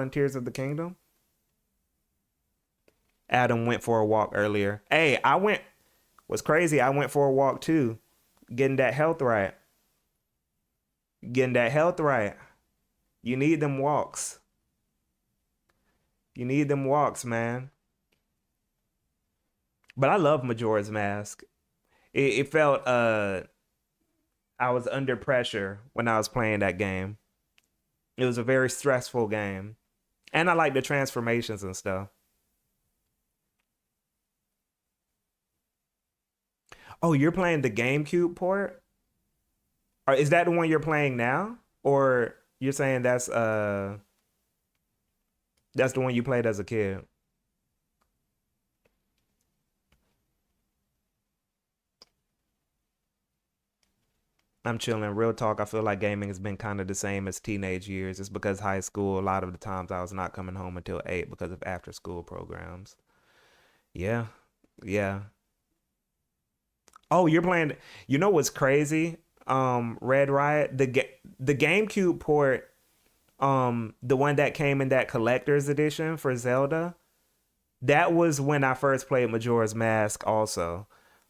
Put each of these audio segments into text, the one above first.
in Tears of the Kingdom. Adam went for a walk earlier. Hey, I went. What's crazy? I went for a walk too, getting that health right. Getting that health right. You need them walks. You need them walks, man. But I love Majora's Mask. It felt I was under pressure when I was playing that game. It was a very stressful game. And I like the transformations and stuff. Oh, you're playing the GameCube port? Or is that the one you're playing now? Or you're saying that's the one you played as a kid? I'm chilling. Real talk, I feel like gaming has been kind of the same as teenage years. It's because high school, a lot of the times I was not coming home until 8 because of after school programs. Yeah. Yeah. Oh, you're playing. You know what's crazy? Red Riot, the GameCube port, the one that came in that collector's edition for Zelda. That was when I first played Majora's Mask also.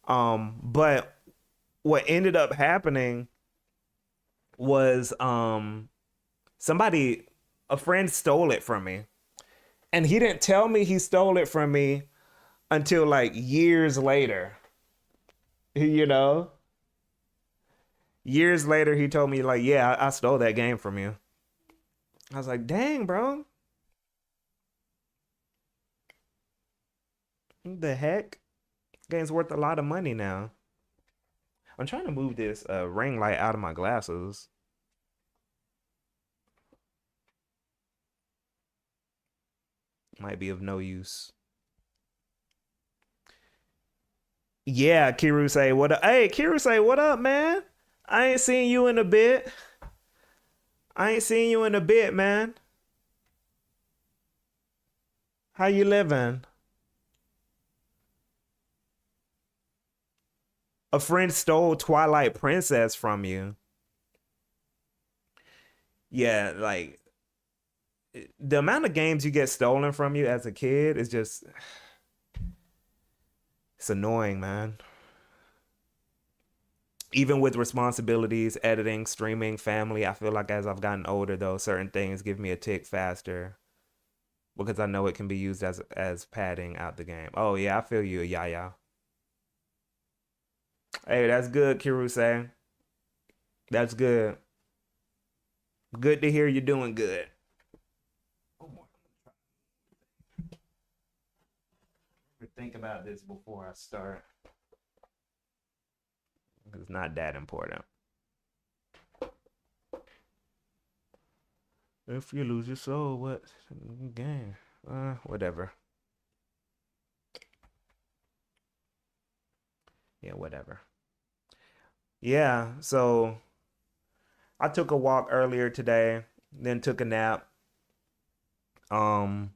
But what ended up happening was somebody a friend stole it from me. And he didn't tell me he stole it from me until like years later. You know? Years later he told me like, "Yeah, I stole that game from you." I was like, "Dang, bro. What the heck? Game's worth a lot of money now." I'm trying to move this ring light out of my glasses. Might be of no use. Yeah, Kiru say what up? Hey, Kiru say what up, man? I ain't seen you in a bit. I ain't seen you in a bit, man. How you living? A friend stole Twilight Princess from you. Yeah, like the amount of games you get stolen from you as a kid is just it's annoying, man. Even with responsibilities, editing, streaming, family, I feel like as I've gotten older though, certain things give me a tick faster because I know it can be used as padding out the game. Oh yeah, I feel you, yeah, yeah. Hey, that's good, Kiruse. That's good. Good to hear you're doing good. Think about this before I start. It's not that important. If you lose your soul, what game? Whatever. Yeah, whatever. Yeah, so I took a walk earlier today, then took a nap. Um,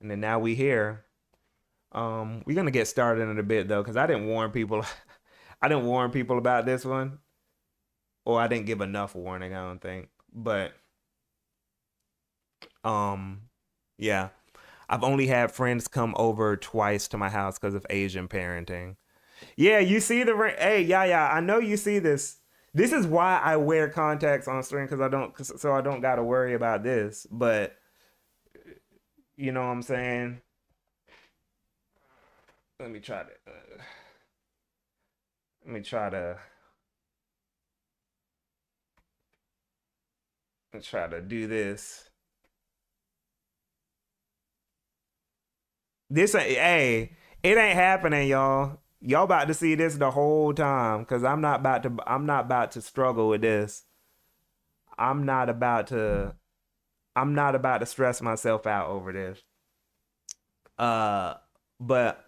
and then now we here. We're gonna get started in a bit though, because I didn't warn people. I didn't warn people about this one, or I didn't give enough warning, I don't think. But um, yeah, I've only had friends come over twice to my house because of Asian parenting. Yeah, you see the hey, yeah, yeah. I know you see this. This is why I wear contacts on stream because so I don't gotta worry about this. But you know what I'm saying? Let me try to. Let me try to. Let's try to do this. This ain't. Hey, it ain't happening, y'all. Y'all about to see this the whole time because I'm not about to. I'm not about to struggle with this. I'm not about to. I'm not about to stress myself out over this. Uh, but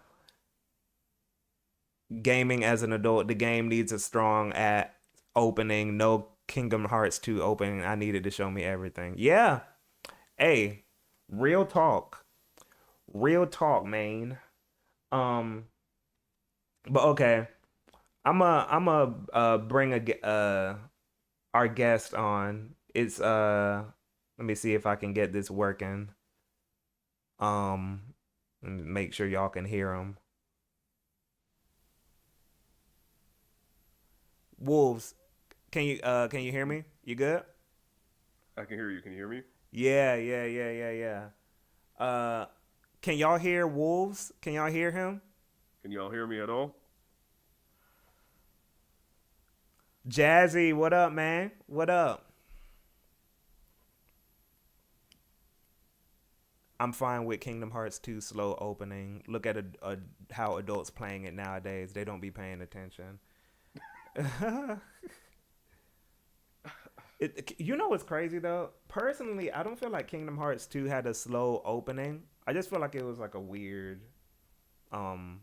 gaming as an adult, the game needs a strong at opening. No Kingdom Hearts 2 opening. I needed to show me everything. Yeah. Hey, real talk. Real talk, man. Um, but okay. I'm a bring our guest on. It's Let me see if I can get this working. Um, and make sure y'all can hear him. Wolves, can you hear me? You good? I can hear you. Can you hear me? Yeah, yeah, yeah, yeah, yeah. Can y'all hear Wolves? Can y'all hear him? Can y'all hear me at all? Jazzy, what up, man? What up? I'm fine with Kingdom Hearts 2 slow opening. Look at how adults playing it nowadays. They don't be paying attention. You know what's crazy though? Personally, I don't feel like Kingdom Hearts 2 had a slow opening. I just feel like it was like a weird um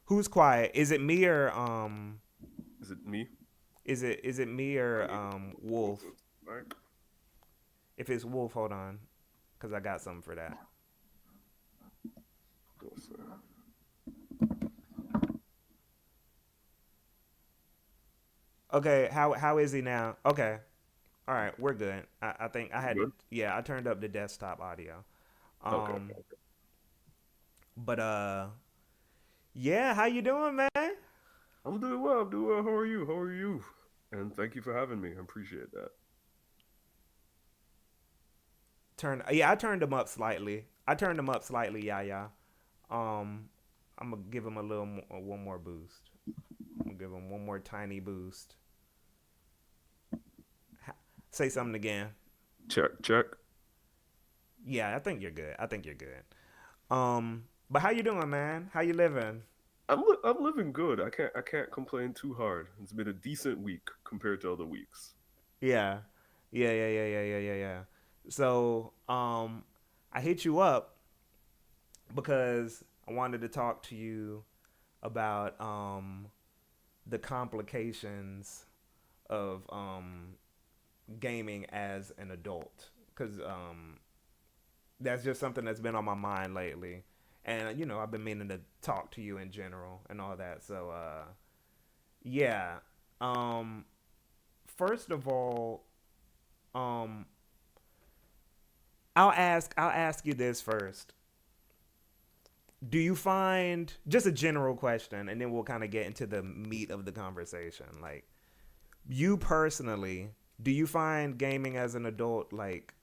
who's quiet? Is it me or Is it me? is it me I or need to move Wolf? this mic. If it's Wolf, hold on cuz I got something for that. Yes, sir. Okay, how is he now? Okay. All right, we're good. I think I You had to good? yeah, I turned up the desktop audio. Okay. Um but yeah, how you doing, man? I'm doing well. I'm doing well. How are you? How are you? And thank you for having me. I appreciate that. I turned him up slightly. Yeah, yeah. Um I'm gonna give him a little one more boost. I'm gonna give him one more tiny boost. Say something again. Check, check. Yeah, I think you're good. I think you're good. But how you doing, man? How you living? I'm living good. I can't complain too hard. It's been a decent week compared to other weeks. Yeah, yeah. So, I hit you up because I wanted to talk to you about the complications of gaming as an adult, because that's just something that's been on my mind lately, and I've been meaning to talk to you in general and all that. So, yeah. Um, First of all, um, I'll ask you this first. Do you find, just a general question, and then we'll kind of get into the meat of the conversation, like, you personally, do you find gaming as an adult like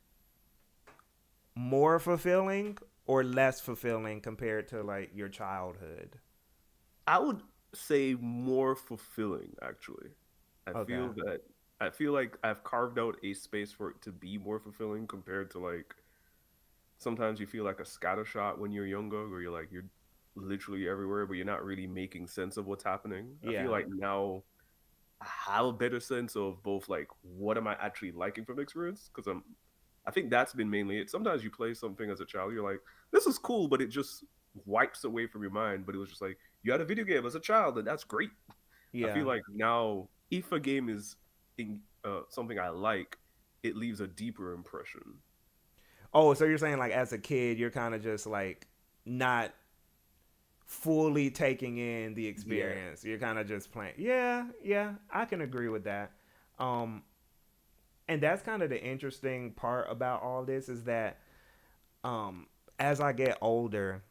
more fulfilling or less fulfilling compared to like your childhood? I would say more fulfilling, actually. I Okay. feel that I feel like I've carved out a space for it to be more fulfilling compared to like sometimes you feel like a scattershot when you're younger, where you're literally everywhere, but you're not really making sense of what's happening. I feel Yeah. like now I have a better sense of both like what am I actually liking from the experience because I think that's been mainly it. Sometimes you play something as a child, you're like, this is cool, but it just wipes away from your mind. But it was just like you had a video game as a child, and that's great. I feel Yeah. like now if a game is something I like, it leaves a deeper impression. Oh, so you're saying like as a kid, you're kind of just like not fully taking in the Yeah, experience. You're kind of just playing. Yeah, yeah, I can agree with that. Um, and that's kind of the interesting part about all this is that um, as I get older,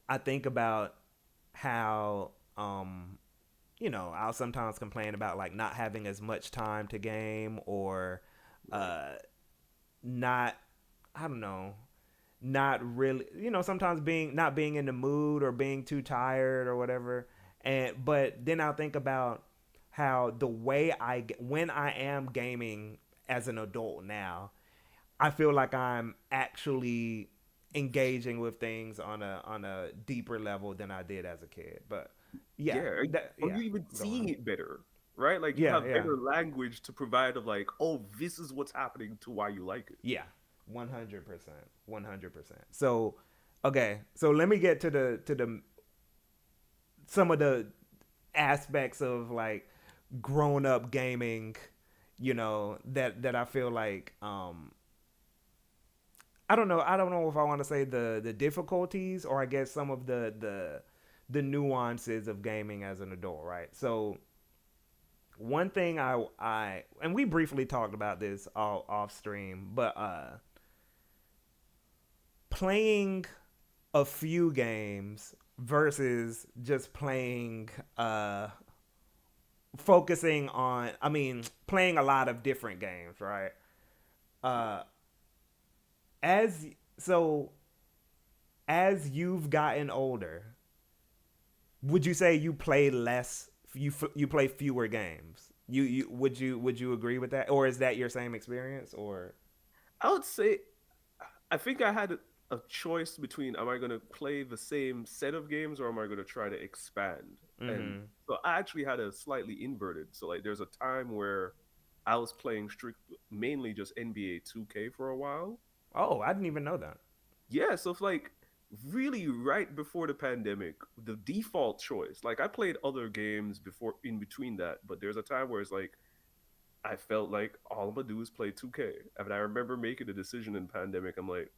I think about how I'll sometimes complain about like not having as much time to game or right. uh, not I don't know not really sometimes being not being in the mood or being too tired or whatever, and but then I'll think about how the way when I am gaming as an adult now, I feel like I'm actually engaging with things on a deeper level than I did as a kid. But yeah, Yeah, or yeah, you even go on. seeing it better, right? Like you Yeah, have yeah, better language to provide of like, oh, this is what's happening to why you like it. yeah, 100%, 100%. So, okay, so let me get to the some of the aspects of like grown up gaming, that I feel like I don't know if I want to say the difficulties or I guess some of the nuances of gaming as an adult, right? So one thing I and we briefly talked about this all off stream, but playing a few games versus just playing focusing on, I mean, playing a lot of different games, right? Uh as so as you've gotten older, would you say you play less, you play fewer games? You agree with that, or is that your same experience, or I would say I think I had a choice between am I going to play the same set of games or am I going to try to expand? And mhm. so I actually had a slightly inverted. So like there's a time where I was playing strict mainly just NBA 2K for a while. Oh, I didn't even know that. Yeah, so it's like really right before the pandemic, the default choice. Like I played other games before in between that, but there's a time where it's like I felt like all I'm gonna do is play 2K. And I remember making a decision in pandemic. I'm like,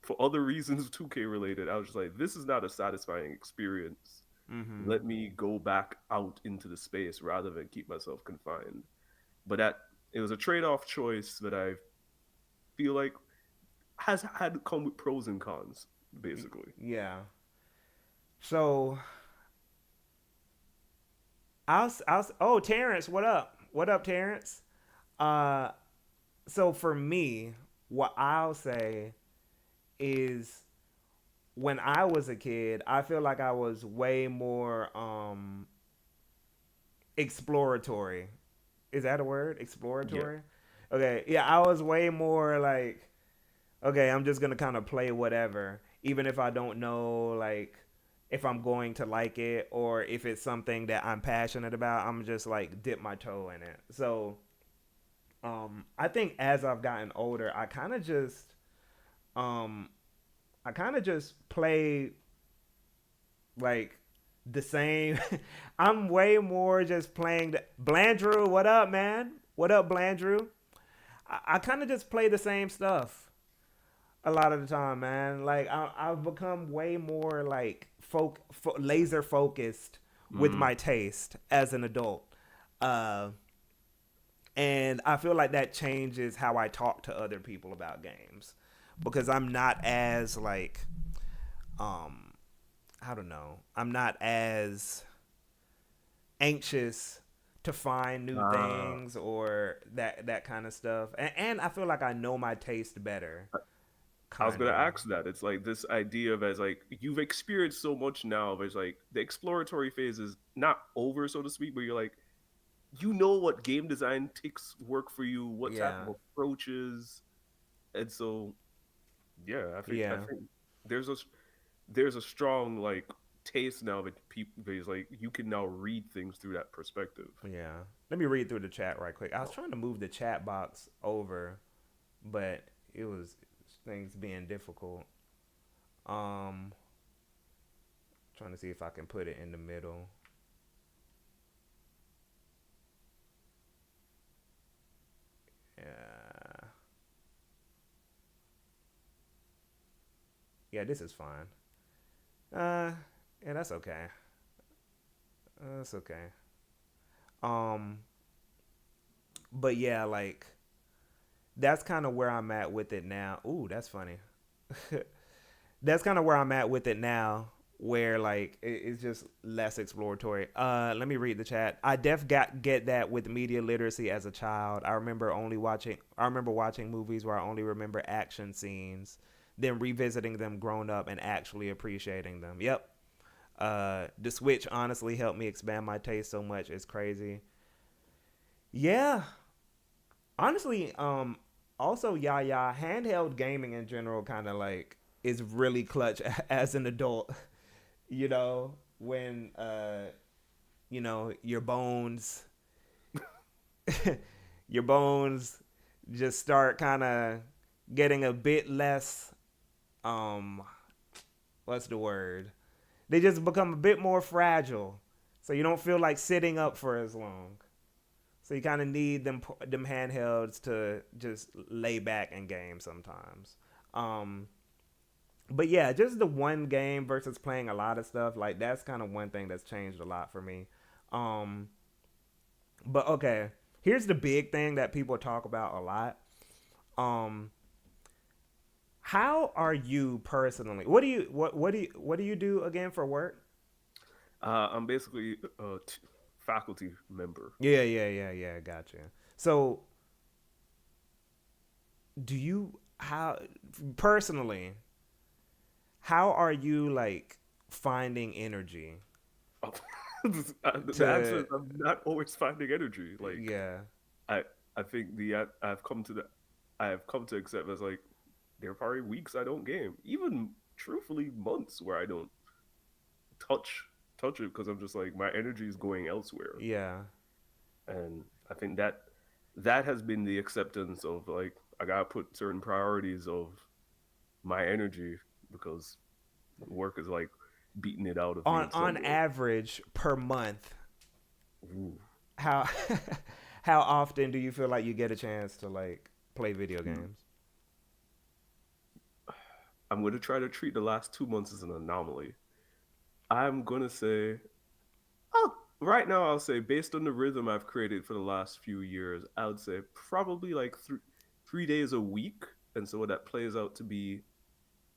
for other reasons 2K related, I was just like, this is not a satisfying experience. Mhm. Let me go back out into the space rather than keep myself confined. But that it was a trade-off choice that I feel like has had come with pros and cons, basically. Yeah. So oh, Terrence, what up? What up, Terrence? Uh, so for me, what I'll say is when I was a kid, I feel like I was way more exploratory. Is that a word? Yeah. Exploratory? Okay, yeah, I was way more like, okay, I'm just gonna kind of play whatever, even if I don't know like if I'm going to like it or if it's something that I'm passionate about. I'm just like dip my toe in it. So I think as I've gotten older, um, I kind of just play like the same. I'm way more just playing the Blandrew. What up, man? What up, Blandrew? I kind of just play the same stuff a lot of the time, man. Like I've become way more like laser focused with Mm. my taste as an adult, uh, and I feel like that changes how I talk to other people about games because I'm not as like um I don't know, I'm not as anxious to find new Uh, things or that kind of stuff, and I feel like I know my taste better, I was kind gonna of. ask that. It's like this idea of as like you've experienced so much now, but it's like the exploratory phase is not over, so to speak, but you're like, you know what game design ticks work for you, what type Yeah, of approaches, and so yeah, I yeah, think there's a there's a strong like taste now that people is like you can now read things through that perspective. yeah. Let me read through the chat right quick. I was trying to move the chat box over, but it was things being difficult. Um, Trying to see if I can put it in the middle. Yeah, yeah, this is fine. Uh, yeah, that's okay. That's okay. Um, but yeah, like that's kind of where I'm at with it now. Ooh, that's funny. That's kind of where I'm at with it now, where like it's just less exploratory. Let me read the chat. I got get that with media literacy as a child. I remember watching movies where I only remember action scenes, then revisiting them grown up and actually appreciating them. Yep. The Switch honestly helped me expand my taste so much. It's crazy. Yeah, honestly, also yeah, handheld gaming in general kind of like is really clutch as an adult. You know, when your bones, your bones just start kind of getting a bit less. Um, what's the word? They just become a bit more fragile, so you don't feel like sitting up for as long. So you kind of need them handhelds to just lay back and game sometimes. Um, but yeah, just the one game versus playing a lot of stuff, like that's kind of one thing that's changed a lot for me. Um, But okay, here's the big thing that people talk about a lot. Um, how are you personally? What do you do again for work? I'm basically a faculty member. Yeah. Gotcha. So, do you how personally? How are you like finding energy The answer to? is I'm not always finding energy. Like Yeah, I I think I have come to accept as like there are probably weeks I don't game, even truthfully months where I don't touch touch it because I'm just like my energy is going elsewhere, yeah. and I think that that has been the acceptance of like I gotta put certain priorities of my energy because work is like beating it out of me in some On way. average per month, Ooh. how how often do you feel like you get a chance to like play video games? I'm going to try to treat the last 2 months as an anomaly. I'm going to say, oh, right now, I'll say, based on the rhythm I've created for the last few years, I would say probably like 3 days a week. And so that plays out to be,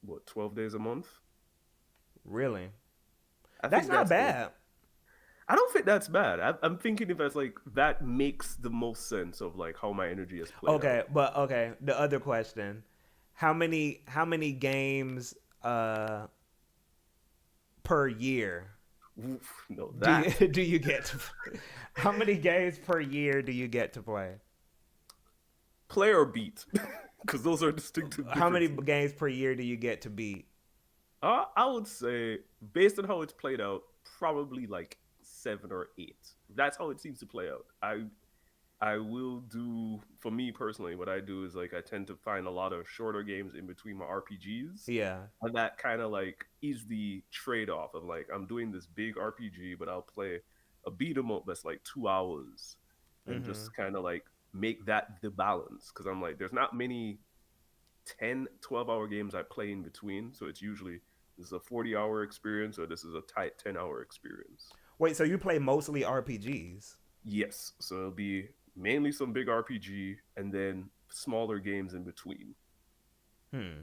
what, 12 days a month? Really? I That's think not that's the, bad. I don't think that's bad. I'm thinking if that's like, that makes the most sense of like how my energy has played out. Okay, but okay, the other question. How many games per year Oof, no, do you that. do you get to how many games per year do you get to play? Play or beat, because those are distinctive How many differences. games per year do you get to beat? I would say, based on how it's played out, probably like 7 or 8. That's how it seems to play out. I will do for me personally. What I do is like I tend to find a lot of shorter games in between my RPGs, Yeah. and that kind of like is the trade off of like I'm doing this big RPG, but I'll play a beat 'em up that's like 2 hours, and Mm-hmm. just kind of like make that the balance because I'm like there's not many 10, 12 hour games I play in between. So it's usually this is a 40-hour experience or this is a tight 10-hour experience. Wait, so you play mostly RPGs? Yes. So it'll be mainly some big RPG and then smaller games in between. Hmm.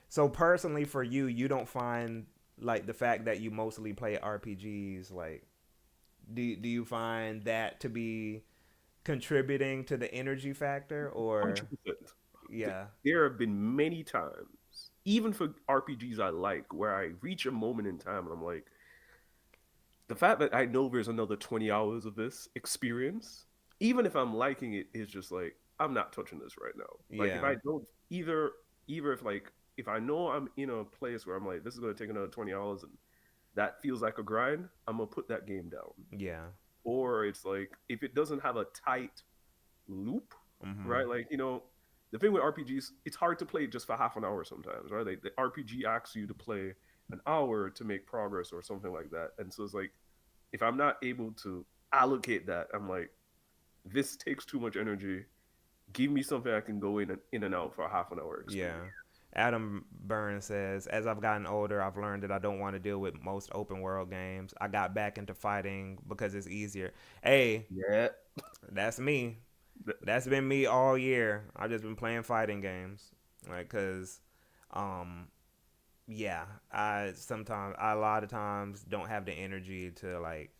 So personally, for you, you don't find like the fact that you mostly play RPGs like do you find that to be contributing to the energy factor or 100%. yeah. There have been many times, even for RPGs I like, where I reach a moment in time and I'm like, the fact that I know there's another 20 hours of this experience, even if I'm liking it, is just like I'm not touching this right now. Like if Yeah. I don't either if like if I know I'm in a place where I'm like this is gonna take another 20 hours and that feels like a grind, I'm gonna put that game down. Yeah. Or it's like if it doesn't have a tight loop, Mhm. right? Like the thing with RPGs, it's hard to play just for half an hour sometimes, right? Like the RPG asks you to play an hour to make progress or something like that, and so it's like if I'm not able to allocate that, I'm like, this takes too much energy. Give me something I can go in and out for a half an hour experience. Yeah. Adam Burns says, as I've gotten older, I've learned that I don't want to deal with most open world games. I got back into fighting because it's easier. Hey, Yeah. that's me. That's been me all year. I've just been playing fighting games. Like, cause, um, yeah, I a lot of times don't have the energy to like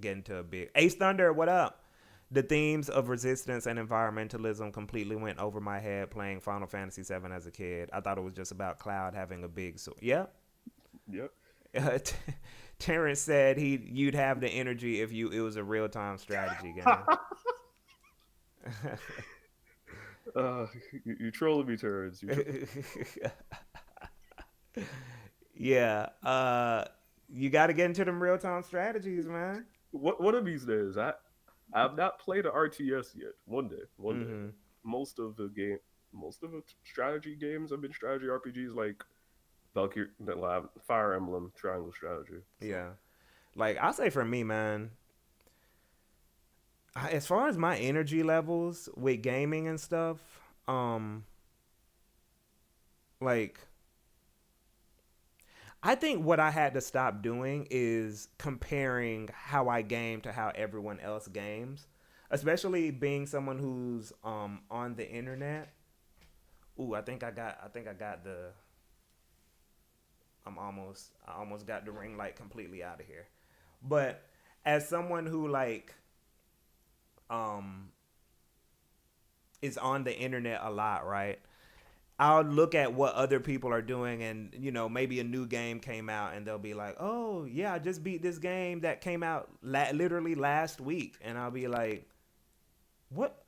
get into a big Ace Thunder. What up? The themes of resistance and environmentalism completely went over my head playing Final Fantasy VII as a kid. I thought it was just about Cloud having a big sword. Yeah. Yep. Terrence said you'd have the energy if you it was a real time strategy game. uh, you trolling me, turds. Yeah. You got to get into them real time strategies, man. What one of these days? I've not played an RTS yet. One day. Mm-hmm. Most of the game, most of the strategy games have been strategy RPGs like Valkyrie, Fire Emblem, Triangle Strategy. So Yeah. Like I say for me, man, as far as my energy levels with gaming and stuff, like I think what I had to stop doing is comparing how I game to how everyone else games, especially being someone who's on the internet. Ooh, I think I got the I almost got the ring light completely out of here. But as someone who like um is on the internet a lot, right? I'll look at what other people are doing, and maybe a new game came out, and they'll be like, "Oh yeah, I just beat this game that came out literally last week," and I'll be like, "What?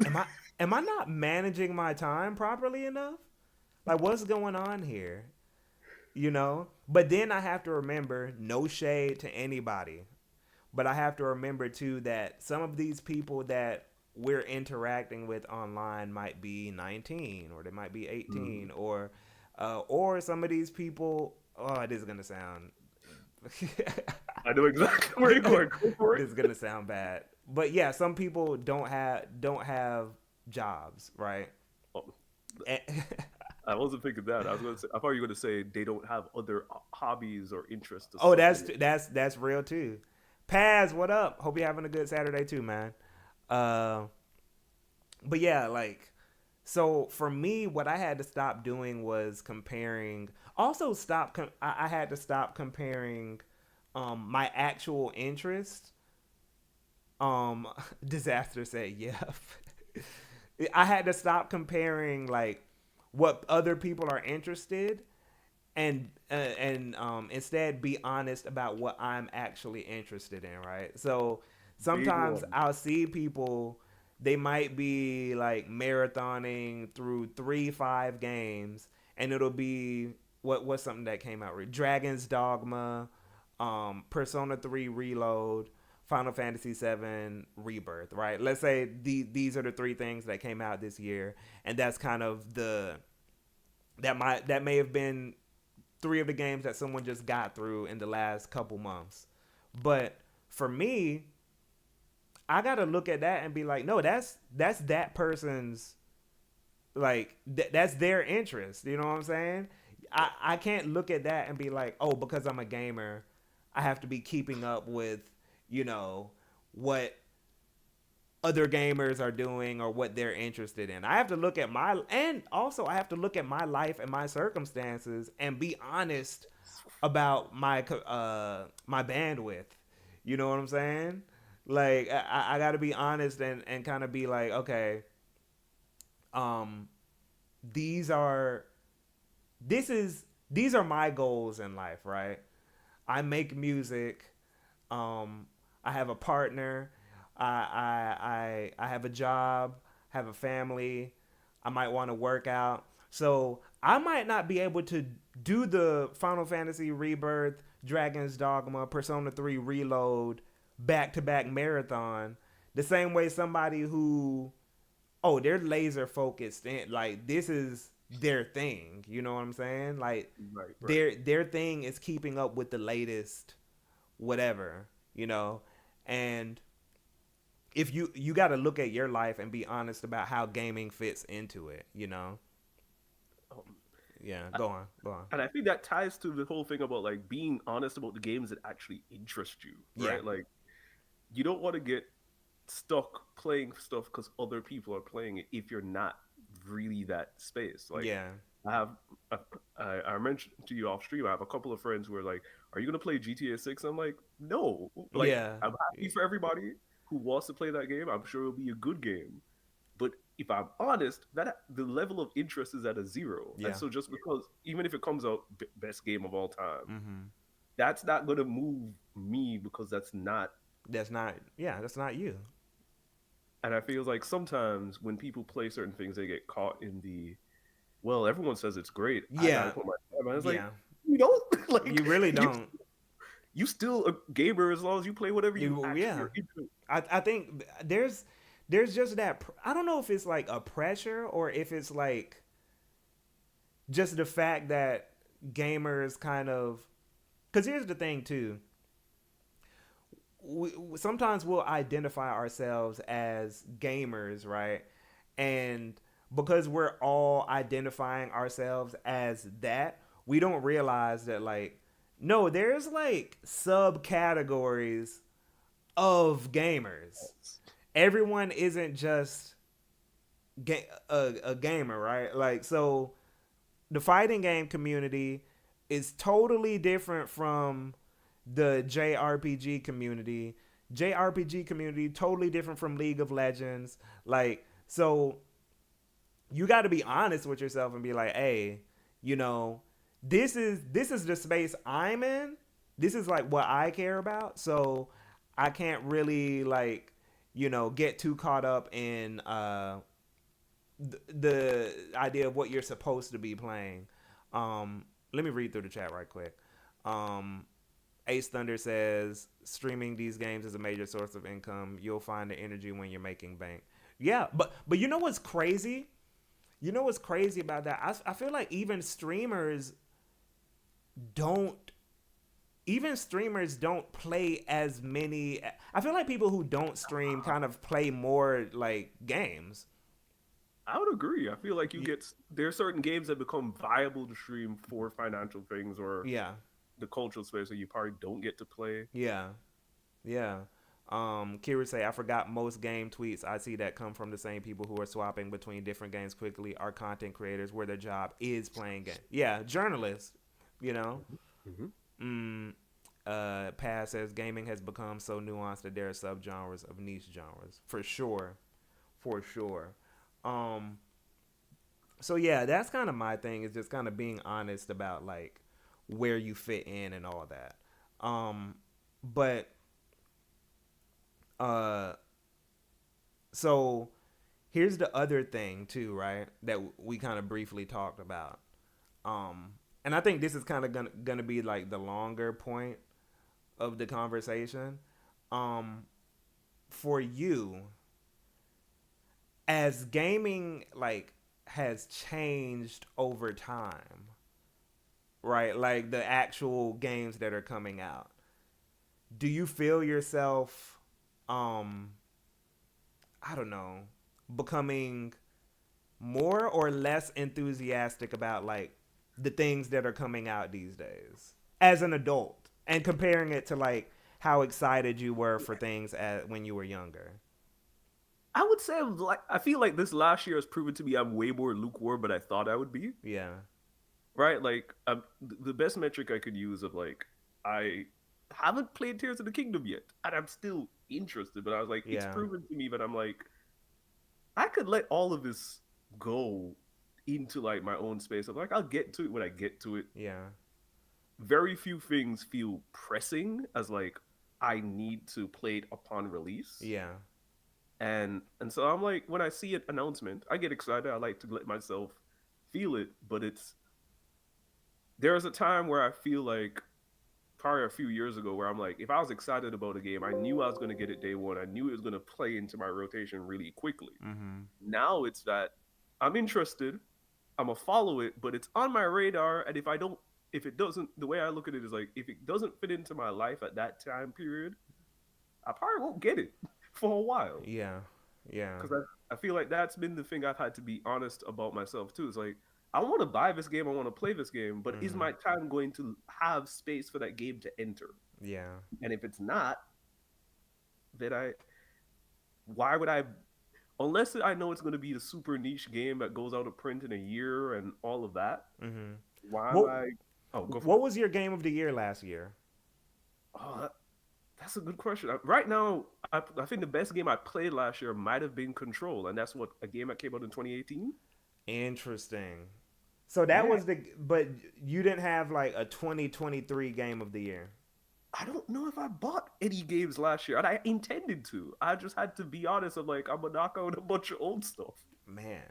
Am I am I not managing my time properly enough? Like, what's going on here?" But then I have to remember, no shade to anybody, but I have to remember too that some of these people that we're interacting with online might be 19, or they might be Mm. 18, or some of these people. Oh, it is gonna sound. I know exactly where you're going. Go for it. This is gonna sound bad, but yeah, some people don't have jobs, right? Oh, And- I wasn't thinking that. I was going to say. I thought you were going to say they don't have other hobbies or interests to oh, supplement. that's real too. Paz, what up? Hope you're having a good Saturday too, man. Uh, but yeah, like, so for me, what I had to stop doing was comparing. Also, I had to stop comparing my actual interest. Disaster said, yeah. I had to stop comparing like what other people are interested, and instead be honest about what I'm actually interested in, right? So Big sometimes one. I'll see people, they might be like marathoning through 3 5 games, and it'll be what's something that came out, Dragon's Dogma, Persona 3 Reload, Final Fantasy 7 Rebirth, right? Let's say these are the three things that came out this year, and that's kind of the that may have been three of the games that someone just got through in the last couple months. But for me, I gotta look at that and be like, no, that's that person's, like that's their interest. You know what I'm saying? I can't look at that and be like, oh, because I'm a gamer, I have to be keeping up with, you know, what other gamers are doing or what they're interested in. I have to look at and also I have to look at my life and my circumstances and be honest about my bandwidth. You know what I'm saying? Like I got to be honest and kind of be like, okay, um, these are these are my goals in life, right? I make music. Um, I have a partner. I have a job. Have a family. I might want to work out. So I might not be able to do the Final Fantasy Rebirth, Dragon's Dogma, Persona 3 Reload back to back marathon the same way somebody who, oh, they're laser focused and like this is their thing. You know what I'm saying? Like Right, right. their thing is keeping up with the latest whatever, and if you got to look at your life and be honest about how gaming fits into it. Um, Yeah, I- go on. and I think that ties to the whole thing about like being honest about the games that actually interest you, Yeah, right? Like you don't want to get stuck playing stuff because other people are playing it if you're not really that space. Like yeah, I have, I, I mentioned to you off stream, I have a couple of friends who are like, "Are you gonna play GTA 6?" I'm like, "No." Like yeah, I'm happy for everybody who wants to play that game. I'm sure it'll be a good game. But if I'm honest, that the level of interest is at a zero. And yeah. so just because even if it comes out best game of all time, Mm-hmm. that's not gonna move me because that's not. That's not you. And I feel like sometimes when people play certain things, they get caught in the well, everyone says it's great. I gotta Yeah, put my time. And it's like yeah. you don't like You really you. don't. You still a gamer as long as you play whatever you actually Yeah. are into. I think there's just that. I don't know if it's like a pressure or if it's like just the fact that gamers kind of. Because here's the thing too. Sometimes we'll identify ourselves as gamers, right? And because we're all identifying ourselves as that, we don't realize that like no, there's like subcategories of gamers. Everyone isn't just a gamer, right? Like so the fighting game community is totally different from the JRPG community. JRPG community totally different from League of Legends. Like so you got to be honest with yourself and be like, "Hey, you know, this is the space I'm in. This is like what I care about. So I can't really like, get too caught up in the idea of what you're supposed to be playing." Let me read through the chat right quick. Um, Ace Thunder says streaming these games is a major source of income. You'll find the energy when you're making bank. Yeah, but you know what's crazy? You know what's crazy about that? I feel like don't even streamers don't play as many. I feel like people who don't stream kind of play more like games. I would agree. I feel like there are certain games that become viable to stream for financial things or Yeah, the cultural space that you probably don't get to play. yeah, yeah. Kira say I forgot most game tweets I see that come from the same people who are swapping between different games quickly are content creators where their job is playing games. Yeah, journalists. You know. Mm-hmm. Mm, Paz says gaming has become so nuanced that there are subgenres of niche genres for sure, for sure. Um, so yeah, that's kind of my thing is just kind of being honest about like where you fit in and all that. But uh, so here's the other thing too, right? That we kind of briefly talked about. And I think this is kind of gonna be like the longer point of the conversation. Um, for you, as gaming like has changed over time, right? Like the actual games that are coming out. Do you feel yourself um I don't know, becoming more or less enthusiastic about like the things that are coming out these days as an adult and comparing it to like how excited you were for things when you were younger? I would say I feel like this last year has proven to me I'm way more lukewarm than I thought I would be. Yeah. Right? Like the best metric I could use of like I haven't played Tears of the Kingdom yet, and I'm still interested. But I was like, it's Yeah. proven to me that I'm like I could let all of this go into like my own space. I'm like I'll get to it when I get to it. Yeah. Very few things feel pressing as like I need to play it upon release. Yeah. And so I'm like when I see an announcement, I get excited. I like to let myself feel it, but it's there's a time where I feel like probably a few years ago where I'm like, if I was excited about a game, I knew I was going to get it day one. I knew it was going to play into my rotation really quickly. Mhm. Now it's that I'm interested, I'm gonna follow it, but it's on my radar. And if it doesn't, the way I look at it is like, if it doesn't fit into my life at that time period, I probably won't get it for a while. Yeah. Yeah. Because I feel like that's been the thing I've had to be honest about myself too. It's like I want to buy this game, I want to play this game, but is Mhm. my time going to have space for that game to enter? Yeah. And if it's not, then why would I? Unless I know it's going to be the super niche game that goes out of print in a year and all of that, Mhm. why am What I? Oh, go for what it. was your game of the year last year? Oh, that's a good question. Right now, I think the best game I played last year might have been Control, and that's what a game that came out in 2018. Interesting. So that Yeah, was but you didn't have like a 2023 game of the year. I don't know if I bought any games last year, and I intended to. I just had to be honest. I'm like, I'm gonna knock out a bunch of old stuff, Man.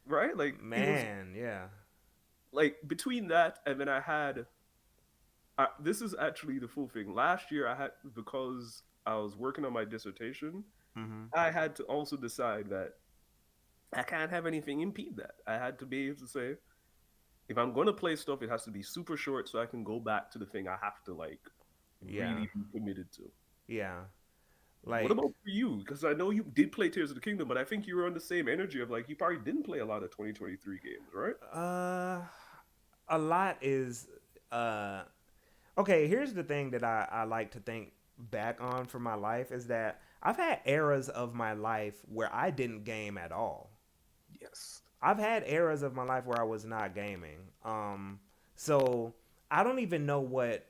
right? Like it was Man, yeah. like between that and then I had. This is actually the full thing. Last year, I had because I was working on my dissertation. Mhm. I had to also decide that I can't have anything impede that. I had to be able to say, if I'm going to play stuff, it has to be super short so I can go back to the thing I have to like Yeah. really be committed to. Yeah. What Like about for you? Because I know you did play Tears of the Kingdom, but I think you were on the same energy of like you probably didn't play a lot of 2023 games, right? uh a lot is uh okay, here's the thing that I like to think back on for my life is that I've had eras of my life where I didn't game at all. Yes. I've had eras of my life where I was not gaming. So I don't even know what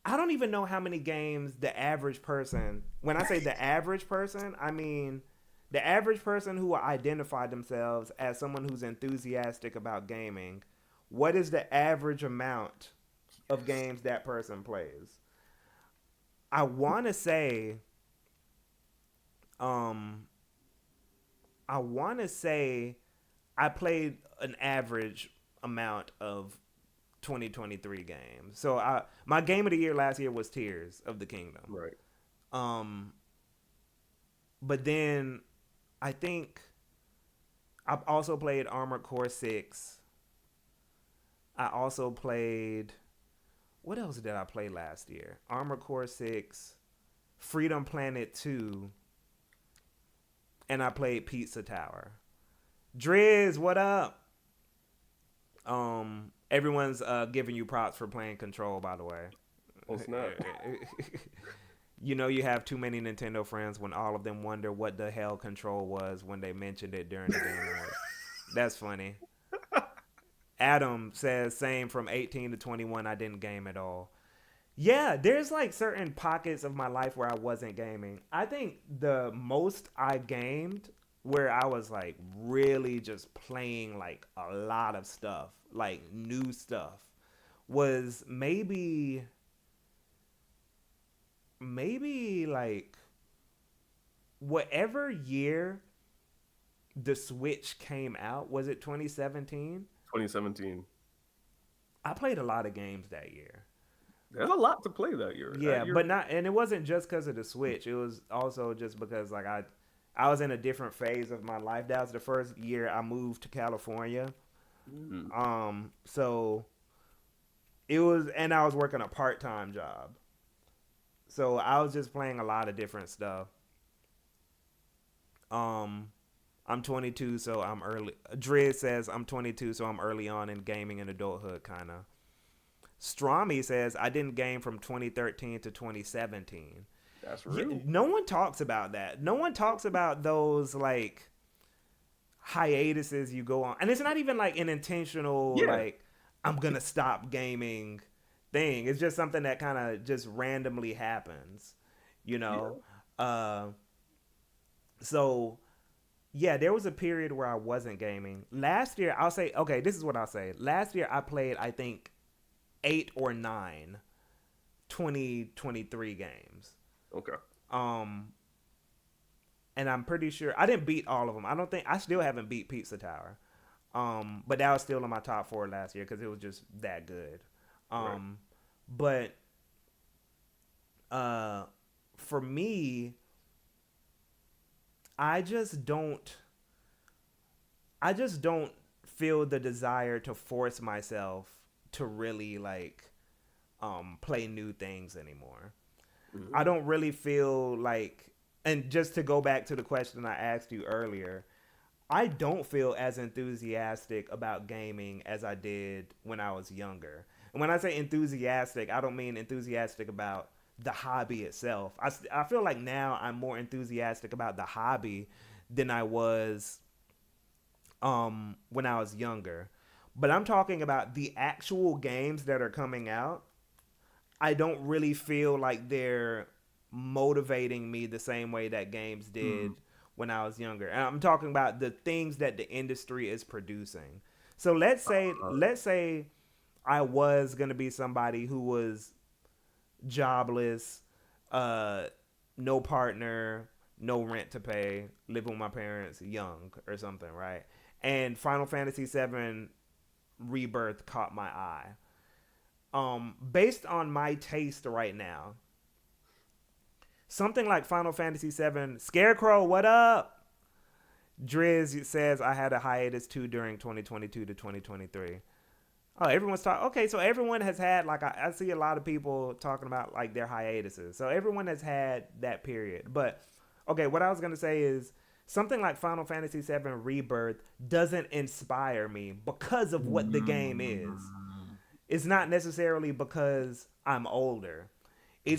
I don't even know how many games the average person, when I say the average person, I mean the average person who will identify themselves as someone who's enthusiastic about gaming, what is the average amount of Yes. games that person plays? I want to say, um, I want to say I played an average amount of 2023 games. So my game of the year last year was Tears of the Kingdom. Right. Um, but then I think I've also played Armored Core 6. I also played, what else did I play last year? Armored Core 6, Freedom Planet 2, and I played Pizza Tower. Driz, what up? Everyone's giving you props for playing Control, by the way. Oh snap. You know you have too many Nintendo friends when all of them wonder what the hell Control was when they mentioned it during the Game Awards. That's funny. Adam says same from 18 to 21 I didn't game at all. Yeah, there's like certain pockets of my life where I wasn't gaming. I think the most I gamed where I was like really just playing like a lot of stuff, like new stuff, was maybe like whatever year the Switch came out, was it 2017? 2017. I played a lot of games that year. There's a lot to play that year. Yeah, but not, and it wasn't just because of the Switch. It was also just because like I was in a different phase of my life. That was the first year I moved to California. Mm, So it was, and I was working a part time job. So I was just playing a lot of different stuff. Um, I'm 22, so I'm early. Driz says I'm 22, so I'm early on in gaming and adulthood, kind of. Strami says I didn't game from 2013 to 2017. that's Yeah, real. no one talks about that. No one talks about those like hiatuses you go on, and it's not even like an intentional Yeah. like I'm gonna stop gaming thing. It's just something that kind of just randomly happens, you know. Yeah. Uh, so yeah, there was a period where I wasn't gaming. Last year, I'll say okay. This is what I'll say. Last year, I played I think 8 or 9 2023 games. Okay. Um, and I'm pretty sure I didn't beat all of them. I don't think I still haven't beat Pizza Tower. But that was still in my top 4 last year because it was just that good. Right. Um, but uh, for me, I just don't. I just don't feel the desire to force myself to really like play new things anymore. I Hmm. don't really feel like, and just to go back to the question I asked you earlier, I don't feel as enthusiastic about gaming as I did when I was younger. And when I say enthusiastic, I don't mean enthusiastic about the hobby itself. I feel like now I'm more enthusiastic about the hobby than I was when I was younger. But I'm talking about the actual games that are coming out. I don't really feel like they're motivating me the same way that games Hmm. did when I was younger. And I'm talking about the things that the industry is producing. So let's say I was going to be somebody who was jobless, uh no partner, no rent to pay, living with my parents, young or something, right? And Final Fantasy 7 Rebirth caught my eye. Based on my taste right now, something like Final Fantasy 7 Scarecrow, what up? Driz says I had a hiatus too during 2022 to 2023. Oh, everyone's talking. Okay, so everyone has had like I see a lot of people talking about like their hiatuses. So everyone has had that period. But okay, what I was gonna say is something like Final Fantasy VII Rebirth doesn't inspire me because of what the game is. Mm, It's not necessarily because I'm older.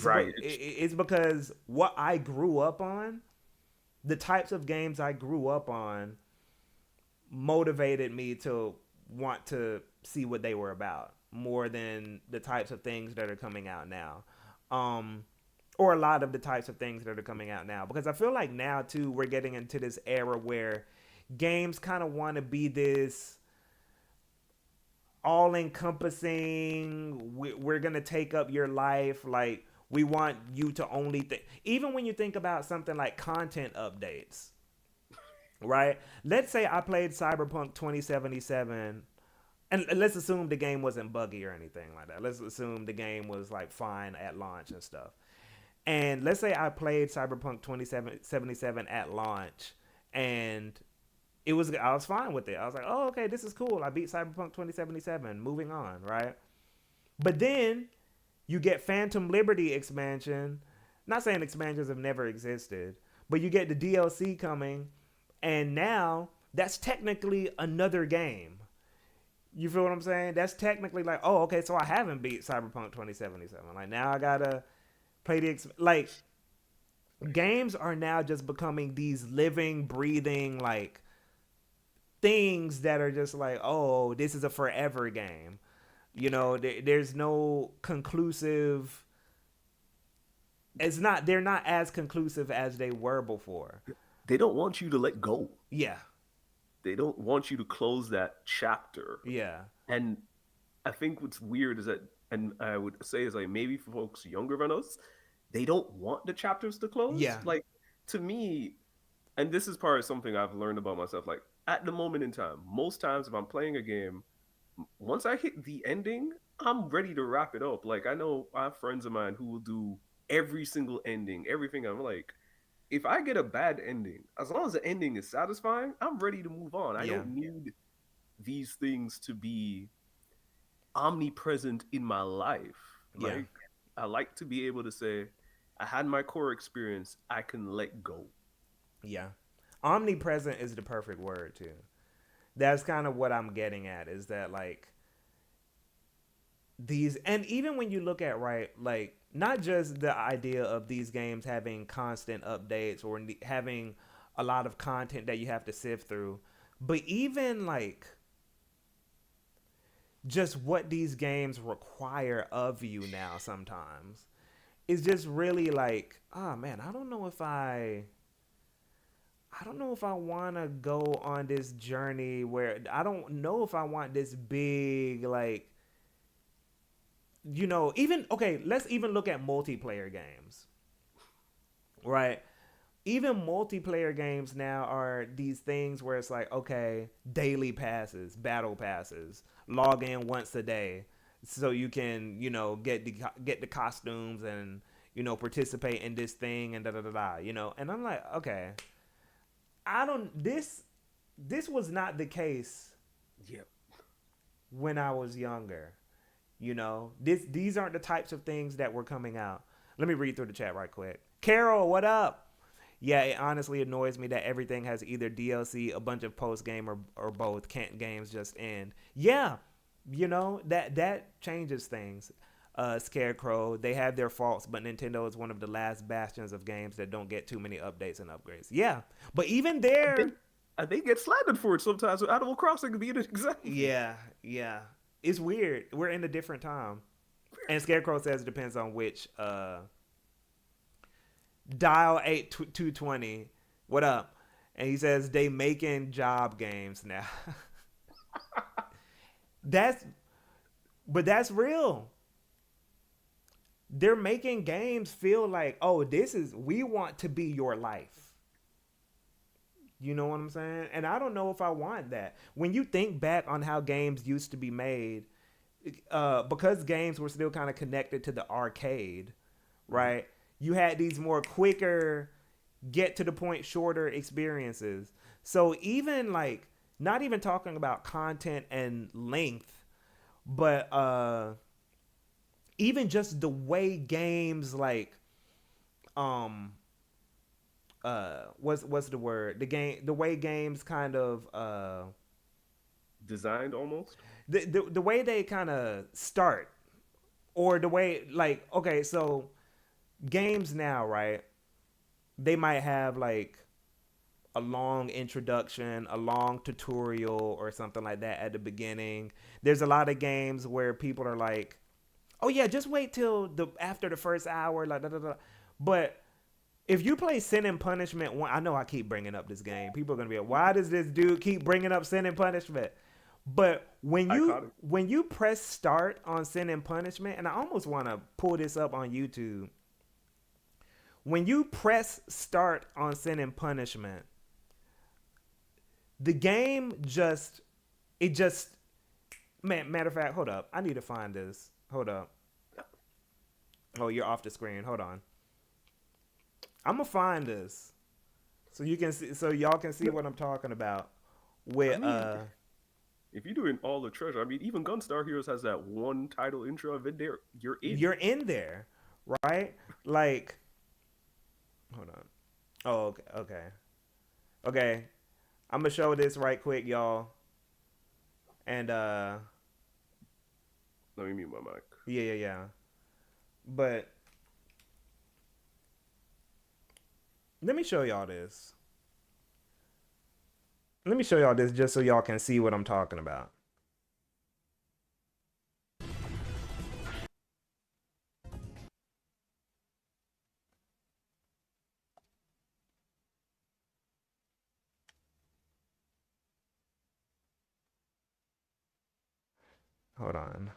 right. It's because what I grew up on, the types of games I grew up on, motivated me to want to see what they were about more than the types of things that are coming out now. Um, or a lot of the types of things that are coming out now. Because I feel like now, too, we're getting into this era where games kind of want to be this all encompassing, we're going to take up your life. Like, we want you to only think. Even when you think about something like content updates, right? Let's say I played Cyberpunk 2077, and let's assume the game wasn't buggy or anything like that. Let's assume the game was like fine at launch and stuff. And let's say I played Cyberpunk 2077 at launch, and I was fine with it. I was like, oh, okay, this is cool. I beat Cyberpunk 2077. Moving on, right? But then you get Phantom Liberty expansion. Not saying expansions have never existed, but you get the DLC coming, and now that's technically another game. You feel what I'm saying? That's technically like, oh, okay, so I haven't beat Cyberpunk 2077. Like now I gotta play like games are now just becoming these living, breathing like things that are just like, oh, this is a forever game. There's no conclusive. It's not. They're not as conclusive as they were before. They don't want you to let go. Yeah, They don't want you to close that chapter. yeah, And I think what's weird is that, and I would say is like maybe for folks younger than us, they don't want the chapters to close. yeah, Like to me, and this is part of something I've learned about myself. Like at the moment in time, most times if I'm playing a game, once I hit the ending, I'm ready to wrap it up. Like I know I have friends of mine who will do every single ending, everything. I'm like, if I get a bad ending, as long as the ending is satisfying, I'm ready to move on. I yeah, don't need these things to be omnipresent in my life. yeah, Like I like to be able to say, I had my core experience, I can let go. yeah. Omnipresent is the perfect word too. That's kind of what I'm getting at. Is that like these, and even when you look at right, like not just the idea of these games having constant updates or having a lot of content that you have to sift through, but even like just what these games require of you now sometimes is just really like, oh man, I don't know if I want to go on this journey where I don't know if I want this big like, even okay, let's even look at multiplayer games, right? Even multiplayer games now are these things where it's like, okay, daily passes, battle passes, log in once a day, so you can, get the costumes and participate in this thing and da da da da. And I'm like, okay, I don't this was not the case Yep. when I was younger. These aren't the types of things that were coming out. Let me read through the chat right quick. Carol, what up? Yeah, it honestly annoys me that everything has either DLC, a bunch of post game, or both. Can't games just end? Yeah, that changes things. Scarecrow, they have their faults, but Nintendo is one of the last bastions of games that don't get too many updates and upgrades. Yeah, but even They, there, and they get slandered for it sometimes with Animal Crossing being an example. yeah, yeah, it's weird. We're in a different time. And Scarecrow says it depends on which dial 8220. What up? And he says they making job games now. that's but that's real. They're making games feel like, oh, we want to be your life. You know what I'm saying? And I don't know if I want that. When you think back on how games used to be made, because games were still kind of connected to the arcade, Mm-hmm. right? You had these more quicker, get to the point, shorter experiences. So even like, not even talking about content and length, but even just the way games like um what's the word, the game, the way games kind of Designed almost. the way they kind of start, or the way, like, okay, so games now, right, they might have like a long introduction, a long tutorial or something like that at the beginning. There's a lot of games where people are like, "Oh yeah, just wait till the after the first hour," like da, da, da. But if you play Sin and Punishment, I know I keep bringing up this game. People are gonna be like, "Why does this dude keep bringing up Sin and Punishment?" But Iconic. when you press start on Sin and Punishment, and I almost want to pull this up on YouTube. When you press start on Sin and Punishment, the game just it just matter of fact, hold up. I need to find this. Hold up. Oh, you're off the screen. Hold on. I'm gonna find this so you can see, so y'all can see No, what I'm talking about. I With mean, if you're doing all the treasure, I mean, even Gunstar Heroes has that one title intro of it. There, you're in. you're in there, right? Like, hold on. Oh, okay, okay, okay. I'm gonna show this right quick, y'all. And Let me mute my mic. yeah, yeah, yeah. But let me show y'all this. Let me show y'all this just so y'all can see what I'm talking about. Hold on.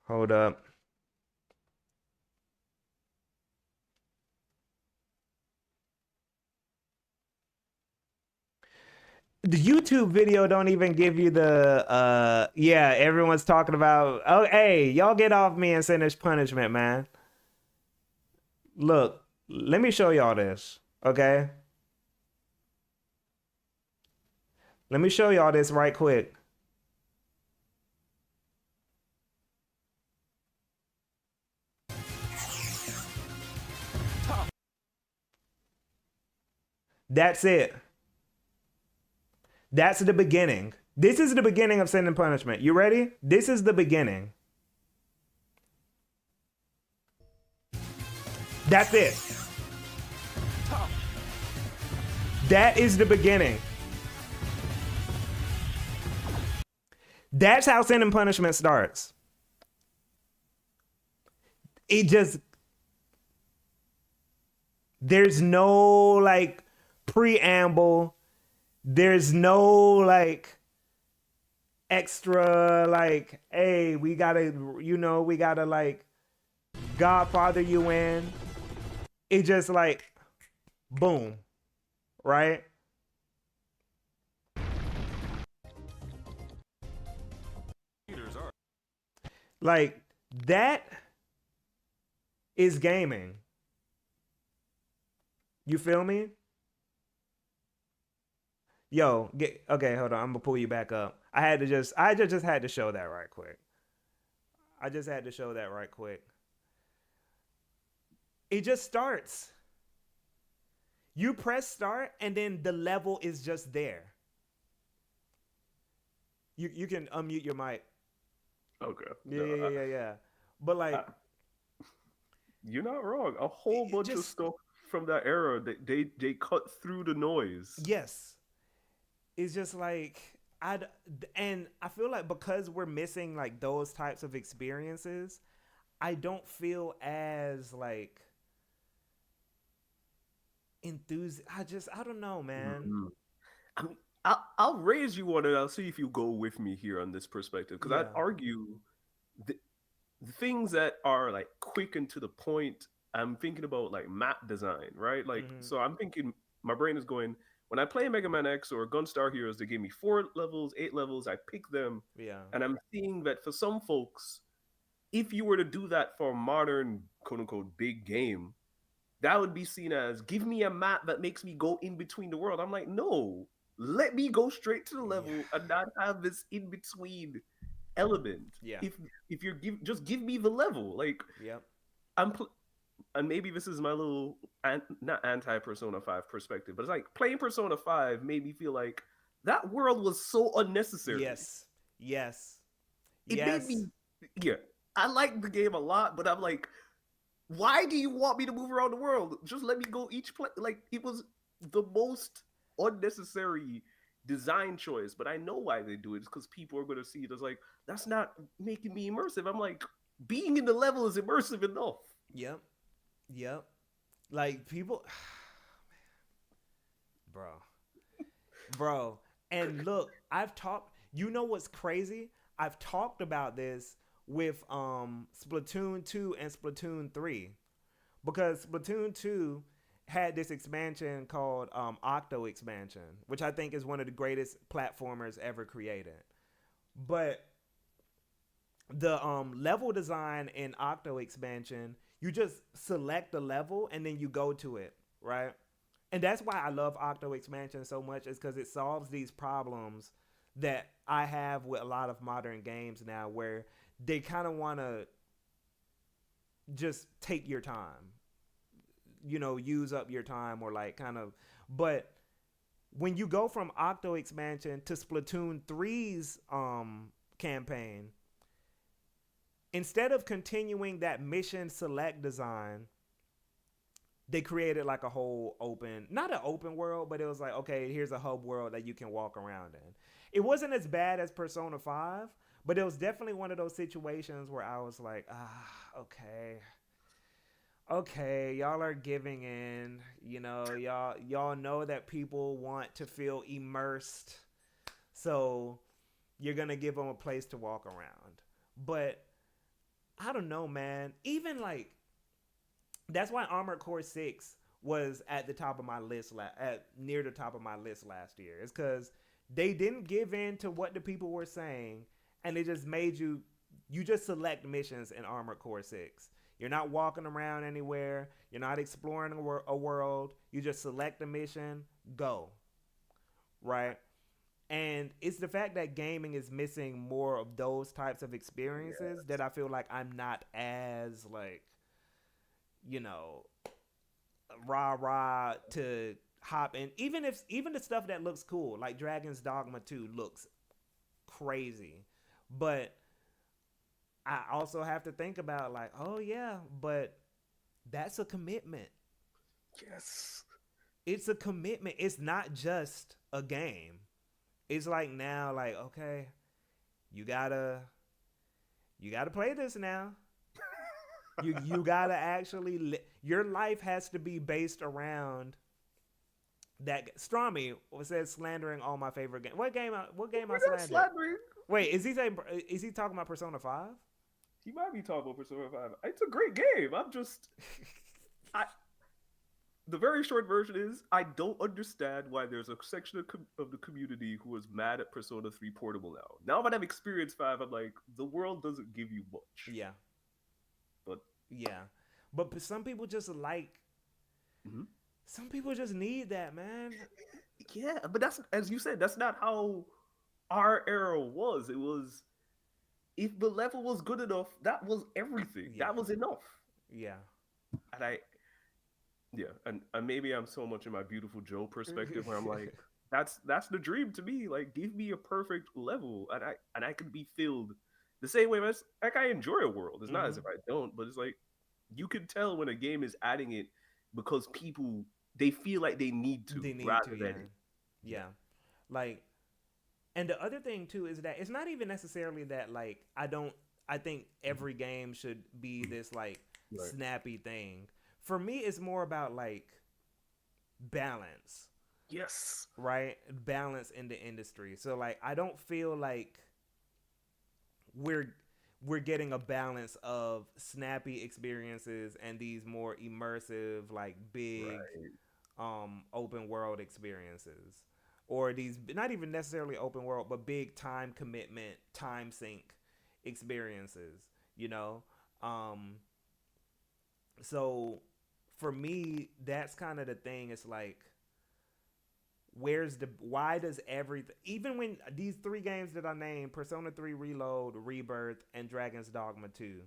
Hold up. The YouTube video don't even give you the yeah, everyone's talking about, oh hey, y'all get off me and send this punishment, man. Look, let me show y'all this, okay? Let me show y'all this right quick. That's it. That's the beginning. This is the beginning of Sin and Punishment. You ready? This is the beginning. That's it. That is the beginning. That's how Sin and Punishment starts. It just, there's no like preamble. There's no like extra like, hey, we gotta, we gotta like Godfather you in. It just like boom, right? Like that is gaming. You feel me? Yo, get okay, hold on. I'm gonna pull you back up. I just had to show that right quick. I just had to show that right quick. It just starts. You press start and then the level is just there. You can unmute your mic. Okay. Yeah, No, yeah, yeah, yeah, yeah. But I, like you're not wrong. A whole it bunch of just, stuff from that era that they cut through the noise. yes. It's just like I and I feel like because we're missing like those types of experiences, I don't feel as like enthused. I don't know, man. Mhm. I mean, I'll raise you one, and I'll see if you go with me here on this perspective. Because I'd Yeah. argue the, the things that are like quick and to the point. I'm thinking about like map design, right? Like, Hmm. so I'm thinking my brain is going when I play Mega Man X or Gunstar Heroes. They gave me 4 levels, 8 levels. I pick them, Yeah. and I'm seeing that for some folks, if you were to do that for a modern quote unquote big game, that would be seen as give me a map that makes me go in between the world. I'm like, no, let me go straight to the Yeah. level and not have this in between. element. Yeah. If you're just give me the level. Like Yep. I'm and maybe this is my little not anti Persona 5 perspective, but it's like playing Persona 5 made me feel like that world was so unnecessary. Yes. Yes. It made Yes. me, yeah, I like the game a lot, but I'm like, why do you want me to move around the world? Just let me go each place. Like it was the most unnecessary design choice, but I know why they do it. It's because people are going to see it as like that's not making me immersive. I'm like, being in the level is immersive enough. Yep. Yep. Like people, bro, bro. And look, I've talked. You know what's crazy? I've talked about this with Splatoon 2 and Splatoon 3 because Splatoon 2 had this expansion called Octo expansion, which I think is one of the greatest platformers ever created. But the level design in Octo expansion, you just select the level and then you go to it, right? And that's why I love Octo expansion so much, is because it solves these problems that I have with a lot of modern games now, where they kind of want to just take your time, use up your time, or like kind of. But when you go from Octo expansion to Splatoon 3's campaign, instead of continuing that mission select design, they created like a whole open, not an open world, but it was like, okay, here's a hub world that you can walk around in. It wasn't as bad as Persona 5, but it was definitely one of those situations where I was like, okay. Okay, y'all are giving in. Y'all know that people want to feel immersed. So you're going to give them a place to walk around. But I don't know, man. Even like that's why Armored Core 6 was at the top of my list at near the top of my list last year. It's cuz they didn't give in to what the people were saying, and it just made you just select missions in Armored Core 6. You're not walking around anywhere, you're not exploring a world. You just select a mission, go, right? And it's the fact that gaming is missing more of those types of experiences that Yes. I feel like I'm not as like, you know, rah rah to hop in. Even the stuff that looks cool, like Dragon's Dogma 2 looks crazy. But I also have to think about like, oh yeah, but that's a commitment. Yes. It's a commitment. It's not just a game. It's like now, like, okay, you gotta you gotta play this now. You gotta actually your life has to be based around that. Strami says slandering all my favorite games. What game I We're not slandered? slandering. Wait, is he talking about Persona 5? He might be talking about Persona 5. It's a great game. I the very short version is I don't understand why there's a section of the community who is mad at Persona 3 Portable now. Now that I've experienced 5, I'm like, the world doesn't give you much. Yeah, But yeah. But mhm. some people just need that, man. Yeah, but that's as you said, that's not how our era was. It was if the level was good enough, that was everything. Yeah, That was enough. yeah. And I yeah, and maybe I'm so much in my beautiful Joe perspective where I'm like, that's the dream to me. Like, give me a perfect level, and I can be filled the same way as like I enjoy a world. It's not as Mm-hmm. if I don't, but it's like you can tell when a game is adding it because people they feel like they need to They need to, rather yeah, than yeah. yeah. Like, and the other thing too is that it's not even necessarily that like I don't. I think every game should be this like Right. snappy thing. For me, it's more about like balance, Yes. right? Balance in the industry. So like I don't feel like we're we're getting a balance of snappy experiences and these more immersive like big Right. open world experiences, or these not even necessarily open world but big time commitment time sink experiences, you know. um so for me that's kind of the thing. It's like why does everything, even when these three games that I named, Persona 3 Reload, Rebirth, and Dragon's Dogma 2,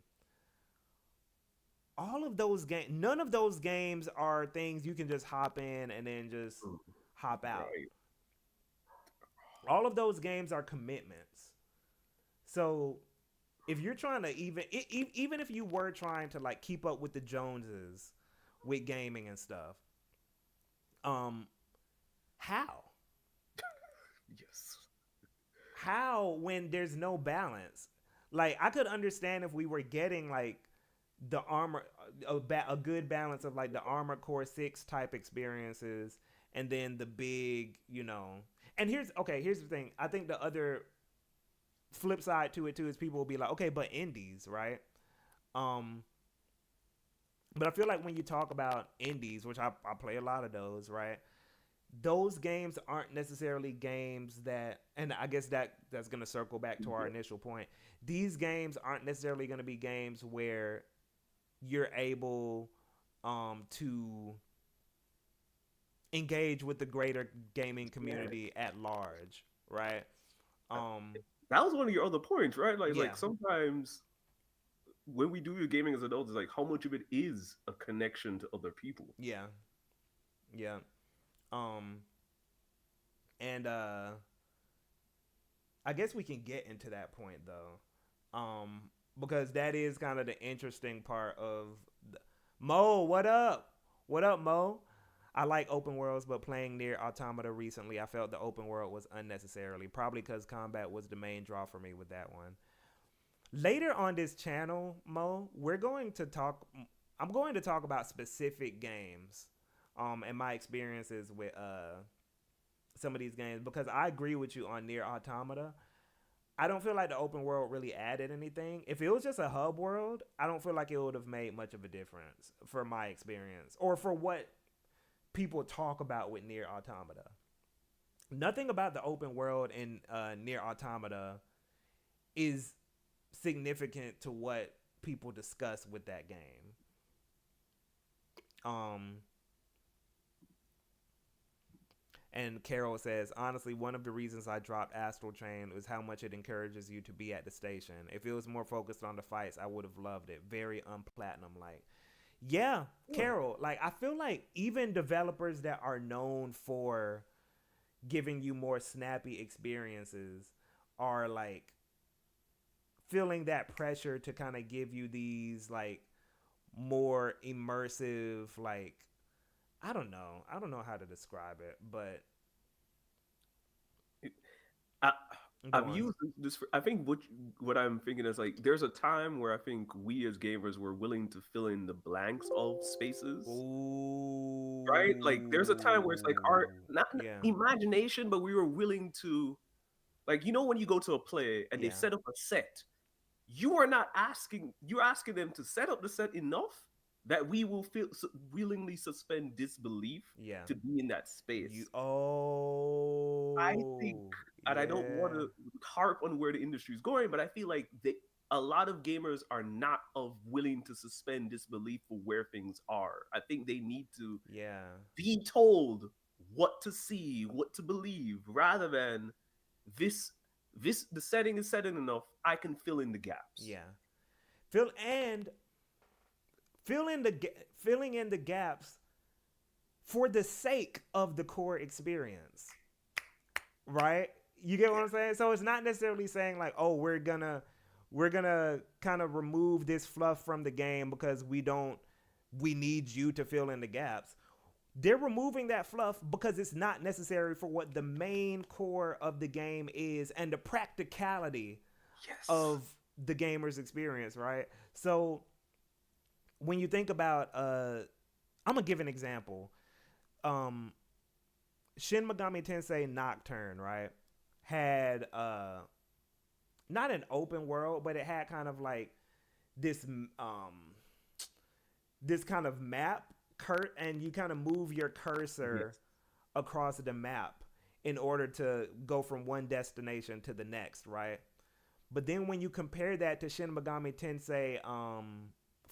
all of those games, none of those games are things you can just hop in and then just Mm, hop out. right. All of those games are commitments. So if you're trying to even if you were trying to like keep up with the Joneses with gaming and stuff, um, how? Yes. How when there's no balance? Like I could understand if we were getting like the armor a good balance of like the Armored Core 6 type experiences and then the big, and here's the thing. I think the other flip side to it too is people will be like, okay, but indies, right? Um, but I feel like when you talk about indies, which I play a lot of those, right? Those games aren't necessarily games that, and I guess that's gonna circle back to our Yeah. initial point. These games aren't necessarily gonna be games where you're able to engage with the greater gaming Yeah. community at large, right? Um, That was one of your other points, right? Like yeah, sometimes when we do your gaming as adults, it's like how much of it is a connection to other people. yeah, yeah. Um, and I guess we can get into that point though, because that is kind of the interesting part of Mo. What up? What up, Mo? I like open worlds, but playing near Automata recently, I felt the open world was unnecessarily. Probably because combat was the main draw for me with that one. Later on this channel, Mo, we're going to talk. I'm going to talk about specific games, and my experiences with some of these games because I agree with you on near Automata. I don't feel like the open world really added anything. If it was just a hub world, I don't feel like it would have made much of a difference for my experience or for what people talk about with near Automata. Nothing about the open world in near Automata is significant to what people discuss with that game. Um, And Carol says, honestly, one of the reasons I dropped Astral Chain was how much it encourages you to be at the station. If it was more focused on the fights, I would have loved it. Very unplatinum like. Yeah, Yeah. Carol, like I feel like even developers that are known for giving you more snappy experiences are like feeling that pressure to kind of give you these like more immersive like I don't know. I don't know how to describe it, but I, go I've on. used this. I think what I'm thinking is like there's a time where I think we as gamers were willing to fill in the blanks of spaces, right? Like there's a time where it's like our Ooh. not Yeah. imagination, but we were willing to like when you go to a play and they Yeah. set up a set, you are not asking you're asking them to set up the set enough that we will feel willingly suspend disbelief Yeah. to be in that You space. I think, and I don't want yeah. to harp on where the industry is going, but I feel like a lot of gamers are not of willing to suspend disbelief for where things are. I think they need to Yeah. be told what to see, what to believe, rather than this the setting is setting enough. I can fill in the gaps. Yeah. And filling in the gaps for the sake of the core experience. Right? You get what I'm saying? So it's not necessarily saying like, "Oh, we're gonna kind of remove this fluff from the game because we need you to fill in the gaps." They're removing that fluff because it's not necessary for what the main core of the game is and the practicality Yes. of the gamer's experience, right? So when you think about I'm gonna give an example. Um Shin Megami Tensei Nocturne, right? Had not an open world, but it had kind of like this this kind of map and you kind of move your cursor Yes. across the map in order to go from one destination to the next, right? But then when you compare that to Shin Megami Tensei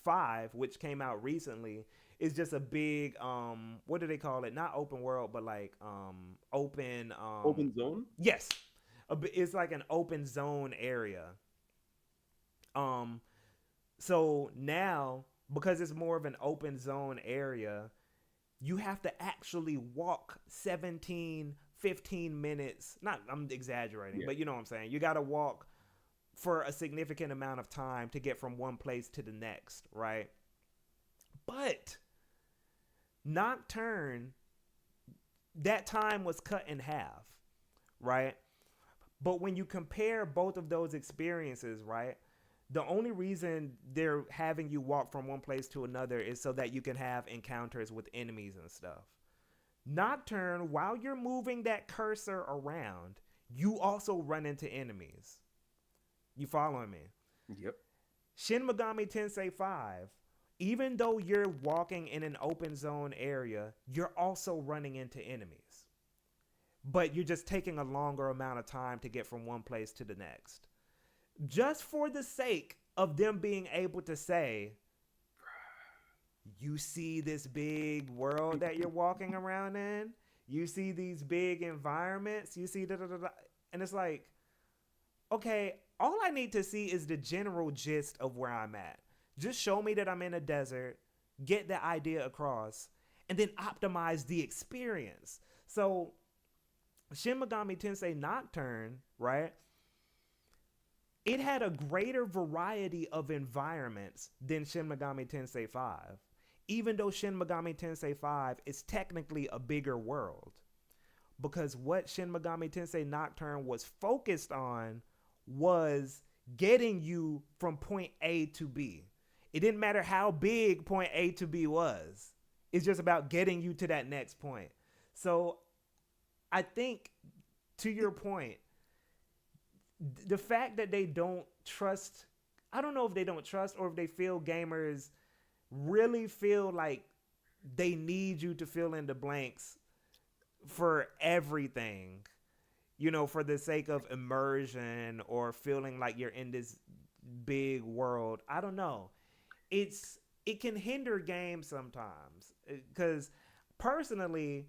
5, which came out recently, It's just a big what do they call it? Not open world, but like open Open zone. yes. It's like an open zone area. Um so now because it's more of an open zone area, you have to actually walk 17, 15 minutes. Not I'm exaggerating, Yeah. but you know what I'm saying. You got to walk for a significant amount of time to get from one place to the next, right? But Nocturne, that time was cut in half, right? But when you compare both of those experiences, right? The only reason they're having you walk from one place to another is so that you can have encounters with enemies and stuff. Nocturne, while you're moving that cursor around, you also run into enemies. You following me? Yep. Shin Megami Tensei 5, even though you're walking in an open zone area, you're also running into enemies. But you're just taking a longer amount of time to get from one place to the next. Just for the sake of them being able to say, you see this big world that you're walking around in, you see these big environments, you see da da da da. And it's like, okay, all I need to see is the general gist of where I'm at. Just show me that I'm in a desert, get the idea across, and then optimize the experience. So, Shin Megami Tensei Nocturne, right? It had a greater variety of environments than Shin Megami Tensei 5. Even though Shin Megami Tensei 5 is technically a bigger world. Because what Shin Megami Tensei Nocturne was focused on was getting you from point A to B. It didn't matter how big point A to B was. It's just about getting you to that next point. So I think to your point, the fact that they don't trust, I don't know if they don't trust or if they feel gamers really feel like they need you to fill in the blanks for everything, you know, for the sake of immersion or feeling like you're in this big world. I don't know. It can hinder games sometimes because personally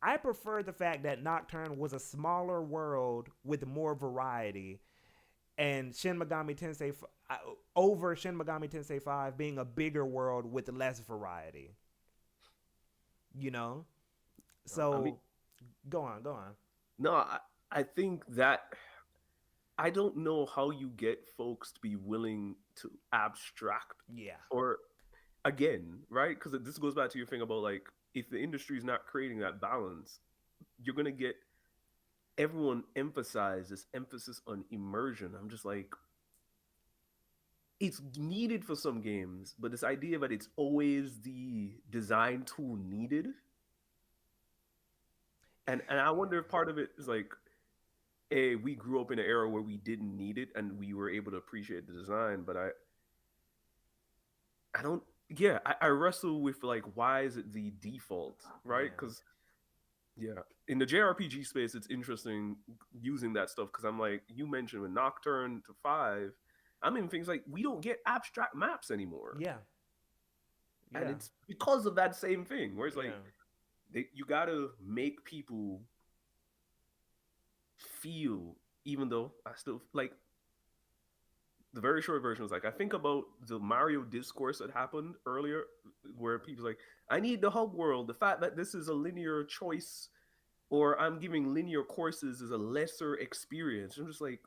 I prefer the fact that Nocturne was a smaller world with more variety and Shin Megami Tensei over Shin Megami Tensei 5 being a bigger world with less variety, you know? I mean, So go on, go on. no, I think that I don't know how you get folks to be willing to abstract Yeah. or again, right? Because this goes back to your thing about like if the industry is not creating that balance, you're gonna get everyone emphasize this emphasis on immersion. I'm just like, it's needed for some games, but this idea that it's always the design tool needed, and I wonder if Yeah. part of it is like, a we grew up in an era where we didn't need it and we were able to appreciate the design, but I don't. Yeah, I wrestle with like why is it the default, right? Yeah. Because yeah, in the JRPG space, it's interesting using that stuff because I'm like you mentioned with Nocturne to five, I mean things like we don't get abstract maps anymore, Yeah. and Yeah. it's because of that same thing where it's like Yeah. you got to make people feel, even though I still like the very short version was like I think about the Mario discourse that happened earlier, where people's like, "I need the hub world." The fact that this is a linear choice, or I'm giving linear courses, is a lesser experience. I'm just like,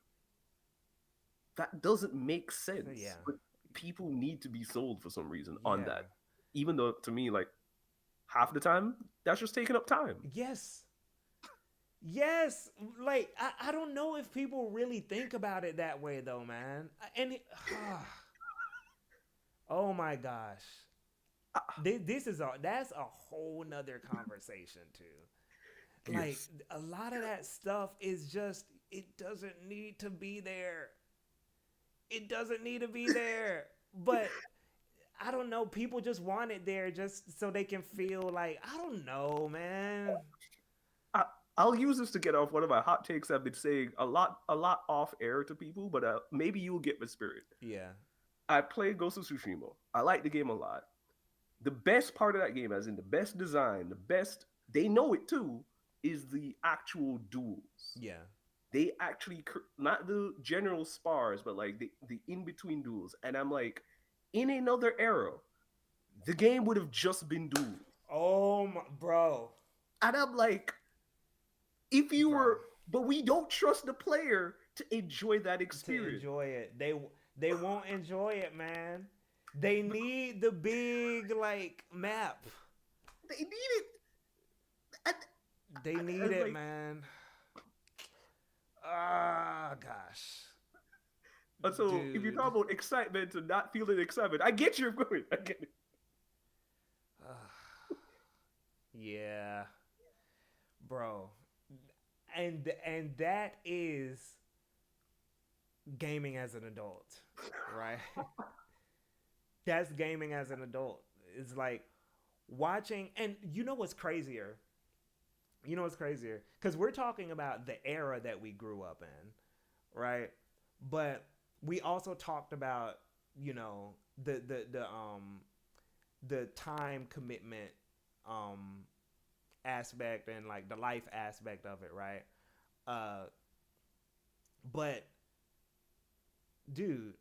that doesn't make So sense. yeah. But people need to be sold for some reason on that, Yeah. even though to me, like half the time, that's just taking up time. Yes. Yes. Like I don't know if people really think about it that way though, man. And oh my gosh. This is a that's a whole nother conversation too. Like Yes, a lot of that stuff is just it doesn't need to be there. It doesn't need to be there. But I don't know, people just want it there just so they can feel like I don't know, man. I, I'll use this to get off one of my hot takes I've been saying a lot off air to people, but maybe you'll get the spirit. Yeah. I played Ghost of Tsushima. I like the game a lot. The best part of that game, as in the best design, the best, they know it too, is the actual duels. Yeah. They actually, not the general spars, but like the in between duels. And I'm like, in another era, the game would have just been duels. Oh my, bro, And I'm like, if you bro. were, but we don't trust the player to enjoy that To experience. enjoy it, they won't enjoy it, man. They need the big like map. They need it. And, They need and it, like, man. Ah, gosh, and so if you talk dude. about excitement and not feeling excitement, I get your point. I get it. Yeah, bro. And that is gaming as an adult, right? That's gaming as an adult. It's like watching, and you know what's crazier? You know what's crazier? Because we're talking about the era that we grew up in, right? But we also talked about, you know, the time commitment um aspect and like the life aspect of it, right? Uh, but dude,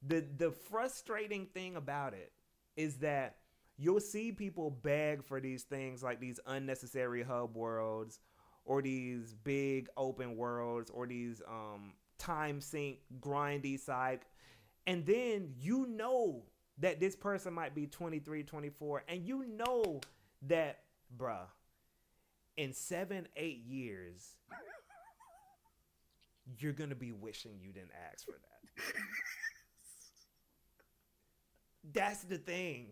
the frustrating thing about it is that you'll see people beg for these things like these unnecessary hub worlds or these big open worlds or these time sink grindy side, and then you know that this person might be 23, 24, and you know that, bruh, in 7, 8 years you're gonna be wishing you didn't ask for that. That's the thing.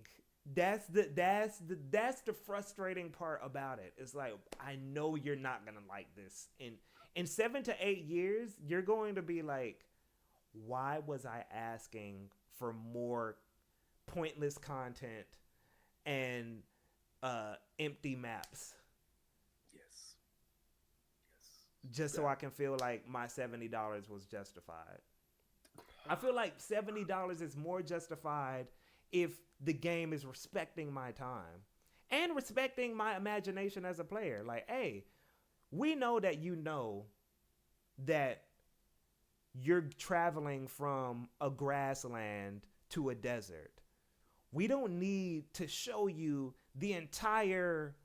That's the frustrating part about it. It's like I know you're not gonna like this. In 7 to 8 years, you're going to be like, why was I asking for more pointless content and empty maps Yes. Yes. just so That. I can feel like my $70 was justified? I feel like $70 is more justified if the game is respecting my time and respecting my imagination as a player. Like, hey, we know that you're traveling from a grassland to a desert. We don't need to show you the entire,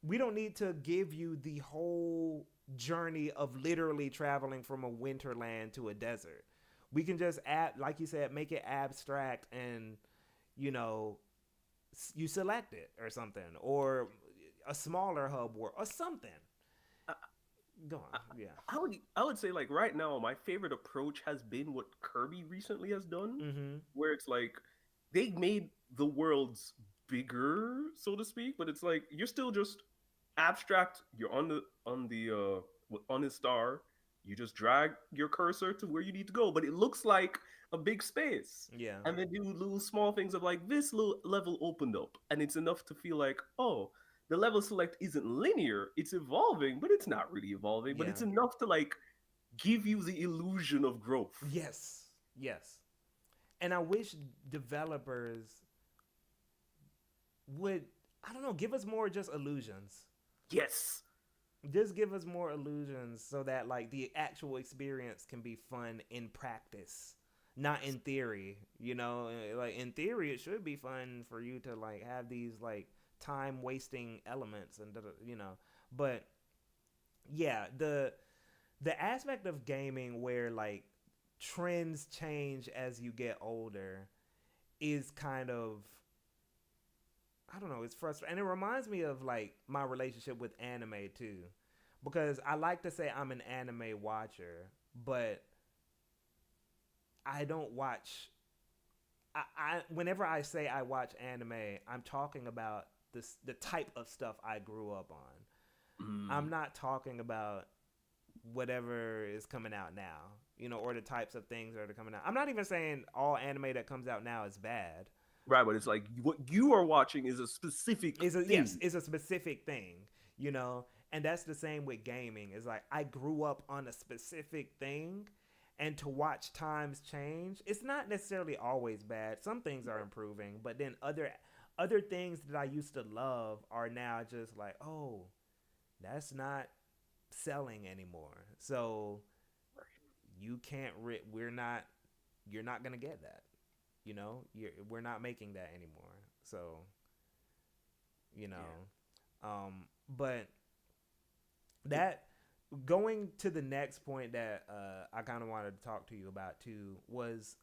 we don't need to give you the whole journey of literally traveling from a winterland to a desert. We can just add, like you said, make it abstract and, you know, you select it or something, or a smaller hub or something. Go on, yeah. I would say like right now my favorite approach has been what Kirby recently has done, Mm-hmm. where it's like they made the worlds bigger, so to speak, but it's like you're still just abstract. You're on the star. You just drag your cursor to where you need to go, but it looks like a big space. Yeah, And then do little small things of like this little level opened up, and it's enough to feel like, oh, the level select isn't linear, it's evolving, but it's not really evolving, but it's yeah, enough to like give you the illusion of growth. yes, yes. And I wish developers would, I don't know, give us more just illusions. Yes. Just give us more illusions so that like the actual experience can be fun in practice, not in theory. You know, like in theory it should be fun for you to like have these like time wasting elements and you know, but yeah, the aspect of gaming where like trends change as you get older is kind of, I don't know, it's frustrating. And it reminds me of like my relationship with anime too. Because I like to say I'm an anime watcher, but I don't watch, I whenever I say I watch anime, I'm talking about the type of stuff I grew up on. I'm Mm. not talking about whatever is coming out now, you know, or the types of things that are coming out. I'm not even saying all anime that comes out now is bad. Right, but it's like what you are watching is a specific It's a, yes, thing. it's a specific thing, you know, and that's the same with gaming. It's like I grew up on a specific thing, and to watch times change, it's not necessarily always bad. Some things are improving, but then other things that I used to love are now just like, oh, that's not selling anymore. So you can't. We're not. You're not gonna get that. We're not making that anymore. So you Yeah. know, but that going to the next point that I kind of wanted to talk to you about too was,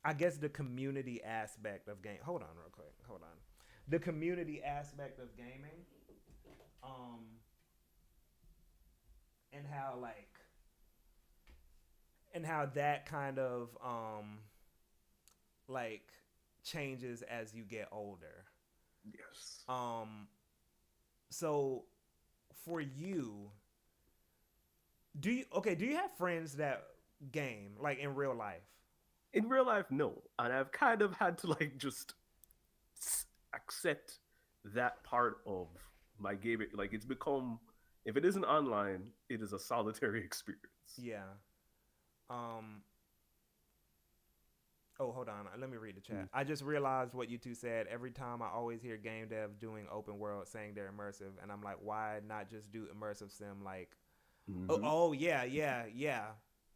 I guess, the community aspect of game. Hold on, real quick. Hold on. The community aspect of gaming, um, and how like, and how that kind of like changes as you get older. Yes. Um, so for you, do you have friends that game like in real life? In real life, no, and I've kind of had to like just accept that part of my gaming. Like it's become, if it isn't online, it is a solitary experience. Yeah. Um. Oh, hold on. Let me read the Mm-hmm. chat. I just realized what you two said. Every time I always hear game devs doing open world saying they're immersive, and I'm like, why not just do immersive sim? Like, Mm-hmm. oh yeah, yeah, yeah,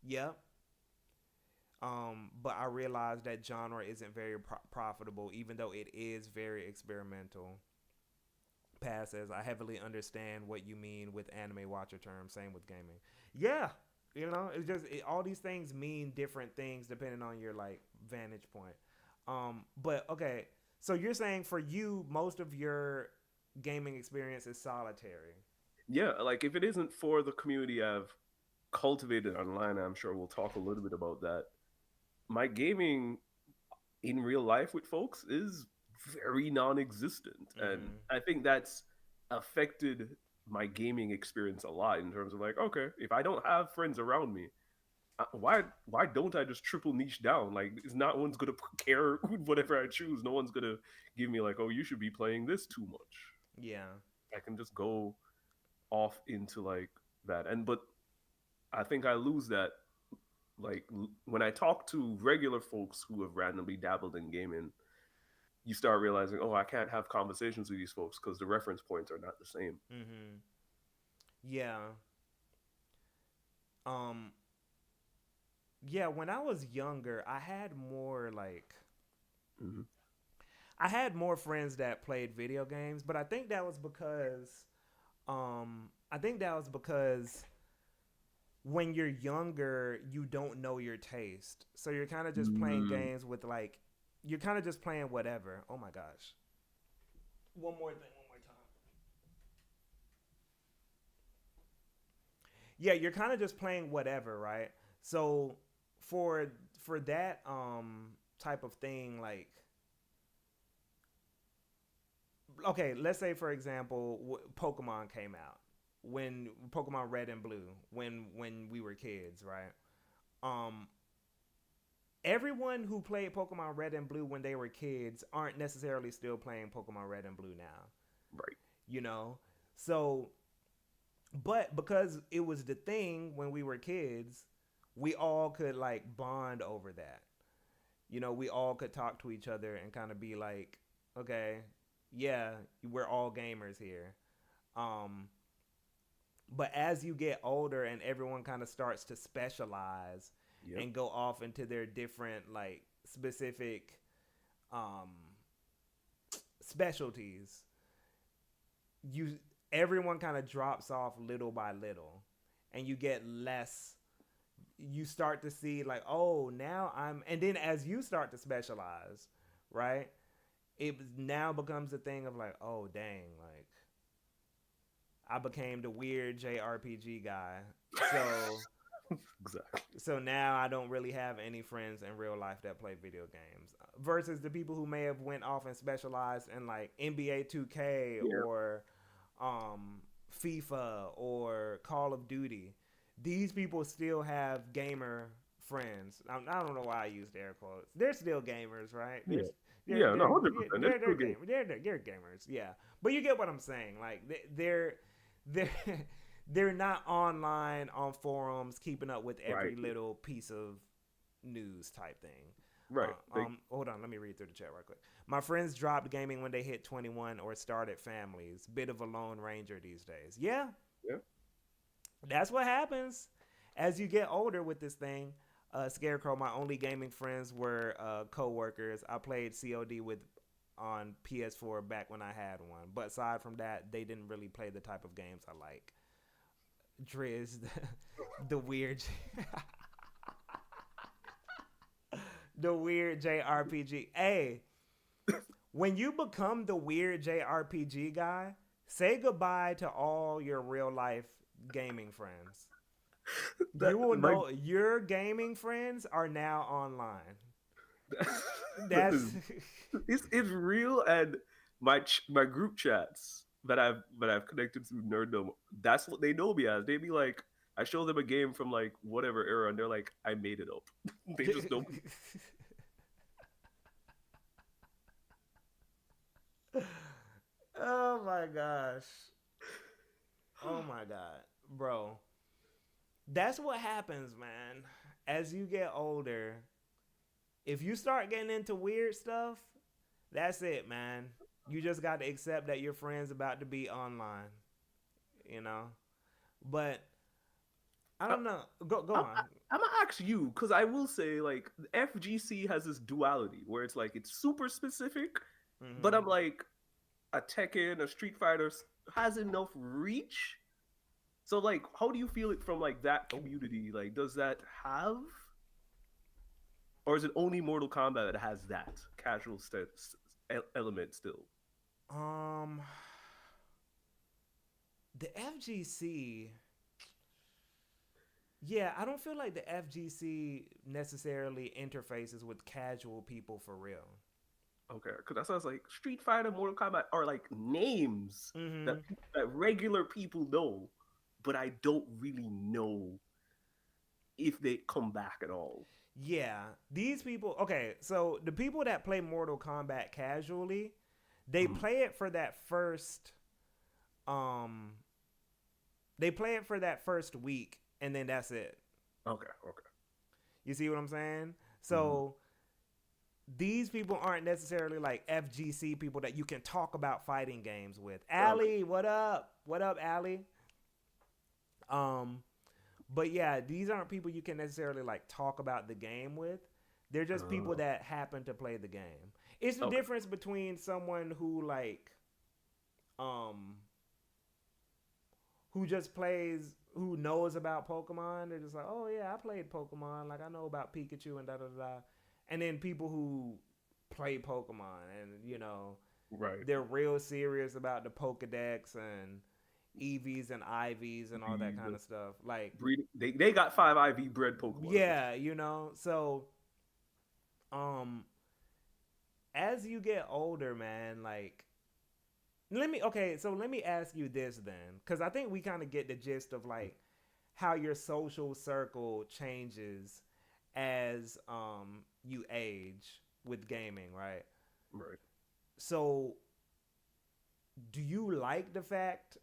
yep. But I realized that genre isn't very profitable, even though it is very experimental. Pass says, I heavily understand what you mean with anime watcher terms. Same with gaming. Yeah, it's just all these things mean different things depending on your like vantage point. But okay, so you're saying for you, most of your gaming experience is solitary. Yeah, like if it isn't for the community I've cultivated online, I'm sure we'll talk a little bit about that. My gaming in real life with folks is very non-existent, and Mm-hmm. I think that's affected my gaming experience a lot in terms of like, okay, if I don't have friends around me, why don't I just triple niche down? Like, it's not one's gonna care with whatever I choose. No one's gonna give me like, oh, you should be playing this too much. Yeah. I can just go off into like that, and but I think I lose that like when I talk to regular folks who have randomly dabbled in gaming, you start realizing, oh, I can't have conversations with these folks because the reference points are not the same. Mm-hmm. Yeah. Um. Yeah. When I was younger, Mm-hmm. I had more friends that played video games, but I think that was because when you're younger, you don't know your taste. So you're kind of just playing Mm, games with like you're kind of just playing whatever. Oh my gosh. One more thing, one more time. Yeah, you're kind of just playing whatever, right? So for that type of thing like, okay, let's say for example, Pokemon came out, when Pokemon Red and Blue, when we were kids, right? Um, Everyone who played Pokemon Red and Blue when they were kids aren't necessarily still playing Pokemon Red and Blue now, right. you know? So, but because it was the thing when we were kids, we all could like bond over that. We all could talk to each other and kind of be like, okay, yeah, we're all gamers here. Um, but as you get older and everyone kind of starts to specialize Yep. and go off into their different like specific um specialties, you everyone kind of drops off little by little, and you get less. You start to see like, oh, now I'm, and then as you start to specialize, right, it now becomes a thing of like, oh dang, like I became the weird JRPG guy. Exactly. So now I don't really have any friends in real life that play video games. Versus the people who may have went off and specialized in like NBA 2K Yeah. or FIFA or Call of Duty. These people still have gamer friends. I don't know why I used air quotes. They're still gamers, right? Yeah. Yeah. No, 100%. That's They're still game. gamers. They're gamers. Yeah, but you get what I'm saying. Like they're they're not online on forums keeping up with Right. every little piece of news type thing. Right. Like, Hold on, let me read through the chat right quick. My friends dropped gaming when they hit 21 or started families. Bit of a lone ranger these days. Yeah, yeah. that's what happens as you get older with this thing. Scarecrow, my only gaming friends were co-workers. I played COD with on PS4 back when I had one. But aside from that, they didn't really play the type of games I like. Driz, the weird, the weird JRPG. Hey, when you become the weird JRPG guy, say goodbye to all your real life gaming friends. That You will my know your gaming friends are now online. That's listen, it's real, and my group chats that I've connected through nerddom, that's what they know me as. They be like, I show them a game from like whatever era, and they're like, I made it up. They just know. oh my gosh. Oh my god. Bro, that's what happens, man. As you get older, if you start getting into weird stuff, that's it, man. You just got to accept that your friend's about to be online, you know? But I I, don't know. Go I'm, on. I'm gonna ask you because I will say like FGC has this duality where it's like it's super specific, but Mhm. I'm like a Tekken, a Street Fighter has enough reach. So like, how do you feel it from like that Oh. community? Like, does that have, or is it only Mortal Kombat that has that casual element still? Um the FGC, yeah, I don't feel like the FGC necessarily interfaces with casual people for real. Okay, because that sounds like Street Fighter, Mortal Kombat are like names that Mhm. that regular people know, but I don't really know if they come back at all. Yeah, these people. Okay, so the people that play Mortal Kombat casually, they Mhm. play it for that first. Um, they play it for that first week, and then that's it. Okay, okay. You see what I'm saying? Mhm. So these people aren't necessarily like FGC people that you can talk about fighting games with. Okay. Allie, what up? What up, Allie? Um, but yeah, these aren't people you can necessarily like talk about the game with. They're just people Uh, that happen to play the game. It's the okay. difference between someone who like um who just plays who knows about Pokemon. They're just like, oh yeah, I played Pokemon. Like I know about Pikachu and da da da. And then people who play Pokemon and Right. they're real serious about the Pokedex and EVs and IVs and all that kind The of stuff. Like breed they got five IV bred Pokemon for yeah, so um as you get older, man, like let me ask you this then, because I think we kind of get the gist of sure. like how your social circle changes as you age with gaming, right? Right. So do you like the fact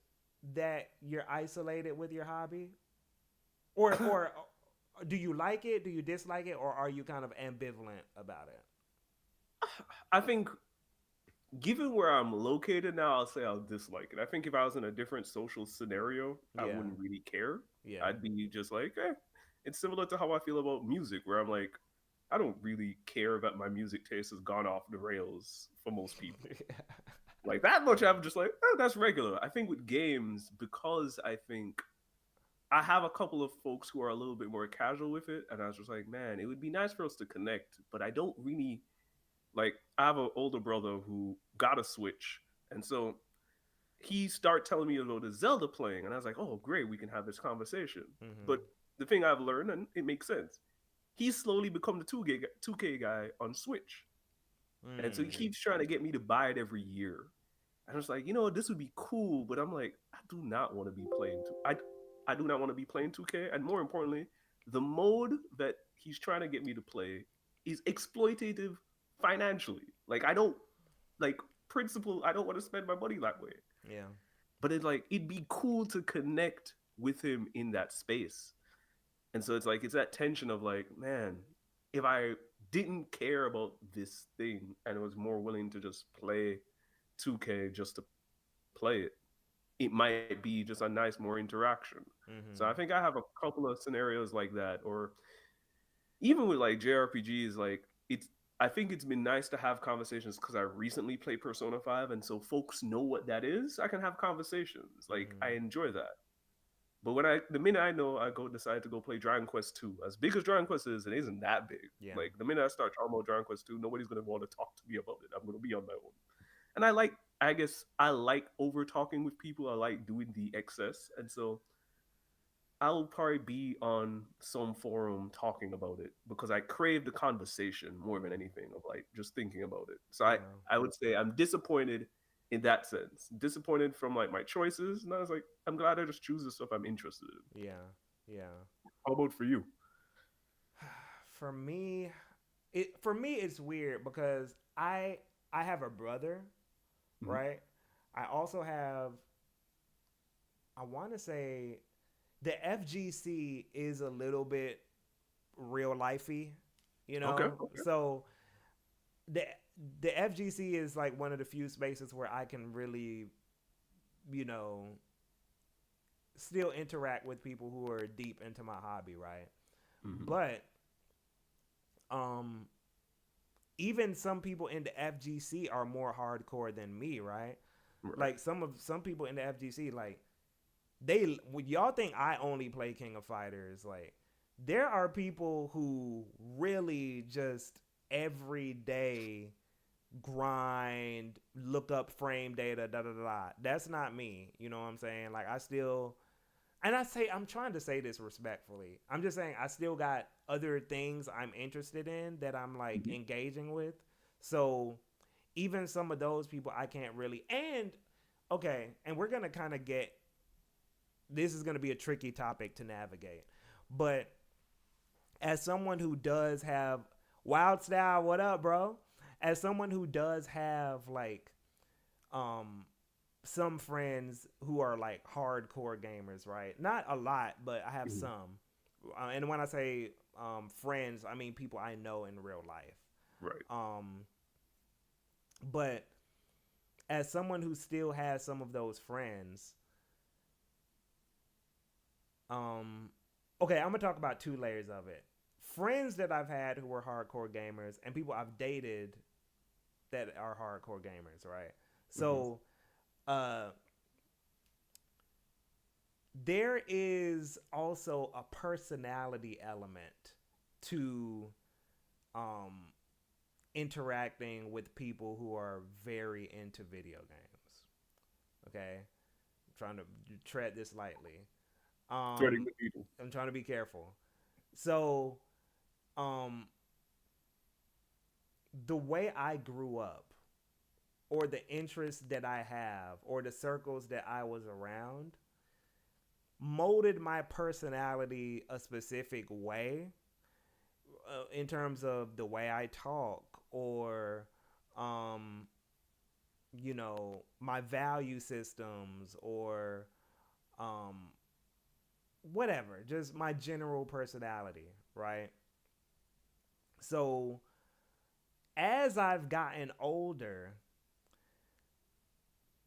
that you're isolated with your hobby, or do you like it, do you dislike it, or are you kind of ambivalent about it? I think given where I'm located now, I'll say I'll dislike it. I think if I was in a different social scenario, I Yeah, wouldn't really care. yeah. I'd be just like, It's similar to how I feel about music, where I'm like, I don't really care that my music taste has gone off the rails for most people. Like that much, I'm just like, that's regular. I think with games, because I think I have a couple of folks who are a little bit more casual with it, and I was just like, man, it would be nice for us to connect, but I don't really like. I have an older brother who got a Switch, and so he started telling me about the Zelda playing, and I was like, oh, great, we can have this conversation. But Mm-hmm. the thing I've learned, and it makes sense, he's slowly become the 2K guy on Switch, and so he Mm. keeps trying to get me to buy it every year. I was like, this would be cool, but I'm like, I do not want to be playing. I do not want to be playing 2K, and more importantly, the mode that he's trying to get me to play is exploitative financially. Like I don't like principle. I don't want to spend my money that way. Yeah. But it's like it'd be cool to connect with him in that space. And so it's like it's that tension of like, man, if I didn't care about this thing and was more willing to just play 2K just to play it, it might be just a nice more interaction. So I Mm-hmm. think I have a couple of scenarios like that, or even with like JRPGs, like it's. I think it's been nice to have conversations because I recently played Persona 5, and so folks know what that is. I can have conversations. Like I Mm-hmm. enjoy that. But the minute I know I go decide to go play Dragon Quest 2, as big as Dragon Quest is, it isn't that big. Yeah. Like the minute I start talking about Dragon Quest 2, nobody's gonna want to talk to me about it. I'm gonna be on my own. And I guess I like over talking with people. I like doing the excess. And so I'll probably be on some forum talking about it because I crave the conversation more than anything of like just thinking about it. So Yeah. I would say I'm disappointed in that sense. Disappointed from like my choices. And I was like, I'm glad I just choose the stuff I'm interested in. Yeah. Yeah. How about for you? For me, for me it's weird because I have a brother, Mhm. right? I also have, I want to say, the FGC is a little bit real lifey, you Okay. know? So the the FGC is like one of the few spaces where I can really, you know, still interact with people who are deep into my hobby, right? Hmm. But um even some people in the FGC are more hardcore than me, right? Right. Like some people in the FGC, like they when y'all think I only play King of Fighters, like there are people who really just every day grind, look up frame data, da da da. Da. That's not me. You know what I'm saying? Like I still, and I say I'm trying to say this respectfully. I'm just saying I still got other things I'm interested in that I'm like Hmm. engaging with. So even some of those people I can't really, and okay, and we're gonna kind of get, this is gonna be a tricky topic to navigate. But as someone who does have Wild Style, what up, bro? As someone who does have like um some friends who are like hardcore gamers, right? Not a lot, but I have Hmm. some. And when I say friends, I mean people I know in real life. Right. Um, but as someone who still has some of those friends, um, okay, I'm gonna talk about two layers of it. Friends that I've had who were hardcore gamers, and people I've dated that are hardcore gamers, right? Hmm. So, uh, there is also a personality element to um interacting with people who are very into video games. Okay, I'm trying to tread this lightly. Threading um the needle. I'm trying to be careful. So um the way I grew up, or the interests that I have, or the circles that I was around, molded my personality a specific way, in terms of the way I talk, or um, my value systems, or um, whatever, just my general personality, right? So as I've gotten older,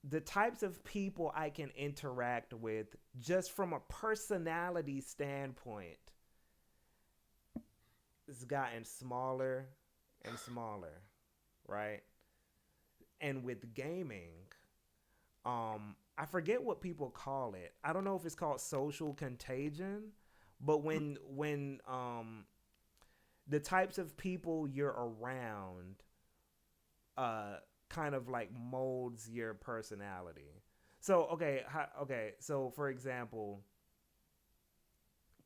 the types of people I can interact with just from a personality standpoint has gotten smaller and smaller, right? And with gaming, I forget what people call it. I don't know if it's called social contagion, but when the types of people you're around uh kind of like molds your personality. So okay, so for example,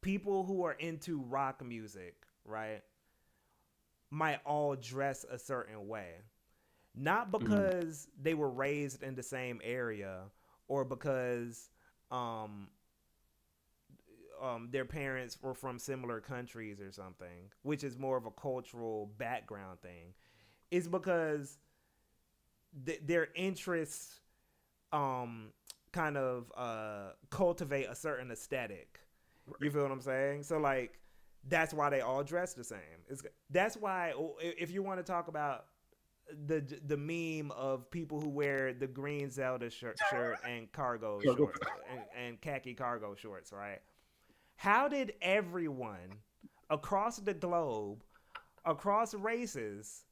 people who are into rock music, right, might all dress a certain way. Not Hmm. because they were raised in the same area, or because um their parents were from similar countries or something, which is more of a cultural background thing. It's because their interests um kind of cultivate a certain aesthetic. You Right. feel what I'm saying? So like That's why they all dress the same. That's why if you want to talk about the meme of people who wear the green Zelda shirt and cargo Cargo. short and khaki cargo shorts, right? How did everyone across the globe, across races,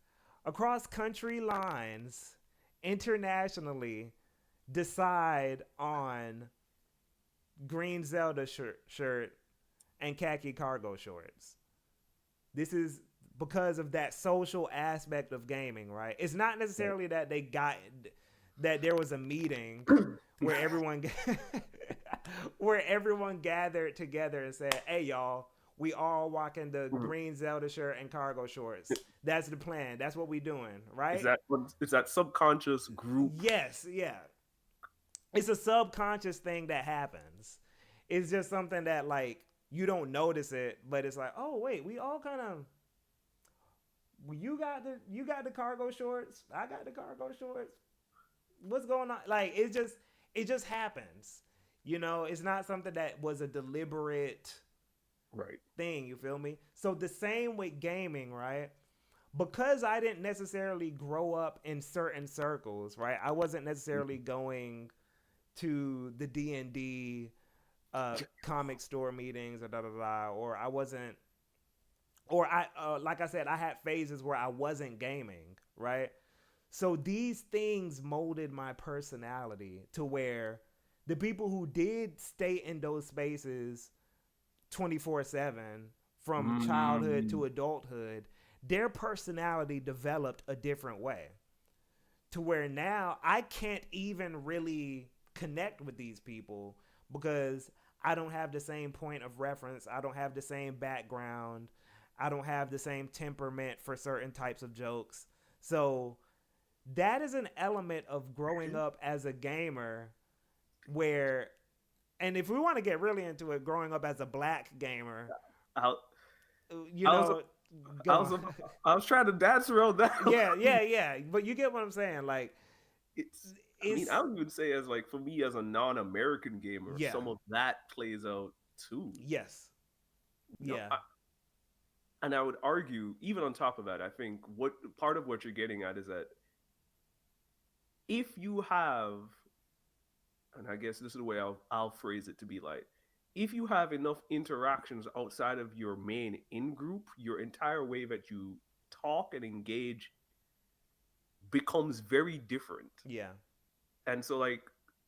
across country lines, internationally decide on green Zelda shirt and khaki cargo shorts? This is because of that social aspect of gaming, right? It's not necessarily that they got that there was a meeting where everyone where everyone gathered together and said, "Hey, y'all, we all walking the green Zelda shirt and cargo shorts. That's the plan. That's what we doing, Is right?" that is that subconscious group? Yes, yeah. It's a subconscious thing that happens. It's just something that like you don't notice it, but it's like, oh wait, we all kind of you got the cargo shorts, I got the cargo shorts. What's going on? Like it just happens. You know, it's not something that was a deliberate Right. thing, you feel me? So the same with gaming, right? Because I didn't necessarily grow up in certain circles, right? I wasn't necessarily going to the D&D comic store meetings or da da da, or I wasn't, or I like I said, I had phases where I wasn't gaming, right? So these things molded my personality to where the people who did stay in those spaces 24/7 from childhood Mm, to adulthood, their personality developed a different way to where now I can't even really connect with these people because I don't have the same point of reference. I don't have the same background. I don't have the same temperament for certain types of jokes. So that is an element of growing up as a gamer where, and if we want to get really into it, growing up as a black gamer, I, you I was know, I go was on. I was trying to dance around that. Yeah, yeah, yeah. But you get what I'm saying. Like, It's I mean, I it's, would even say as like for me as a non-American gamer, yeah, some of that plays out too. yes, No, yeah, and I would argue even on top of that, I think what part of what you're getting at is that if you have, and I guess this is the way I'll phrase it to be like, if you have enough interactions outside of your main in group, your entire way that you talk and engage becomes very different. yeah, And so like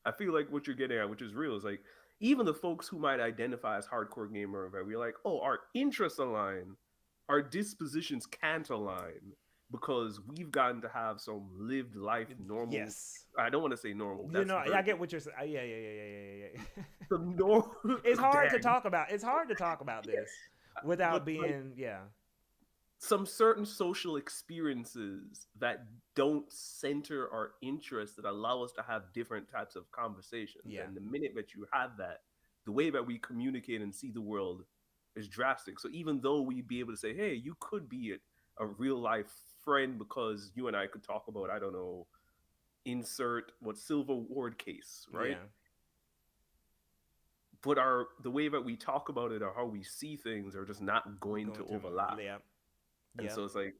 I feel like what you're getting at, which is real, is like even the folks who might identify as hardcore gamer, that we're like, oh, our interests align, our dispositions can't align because we've gotten to have some lived life normal. yes. I don't want to say normal. You That's know, I very get what you're saying. Yeah, yeah, yeah, yeah, yeah, yeah. the normal. It's hard to Dang, talk about. It's hard to talk about this without but like being, yeah, some certain social experiences that don't center our interests that allow us to have different types of conversations. yeah, And the minute that you have that, the way that we communicate and see the world is drastic. So even though we'd be able to say, hey, you could be a real life friend because you and I could talk about, I don't know, insert what silver ward case, right? yeah. But our the way that we talk about it or how we see things are just not going Going to to, overlap. yeah, And yep. so it's like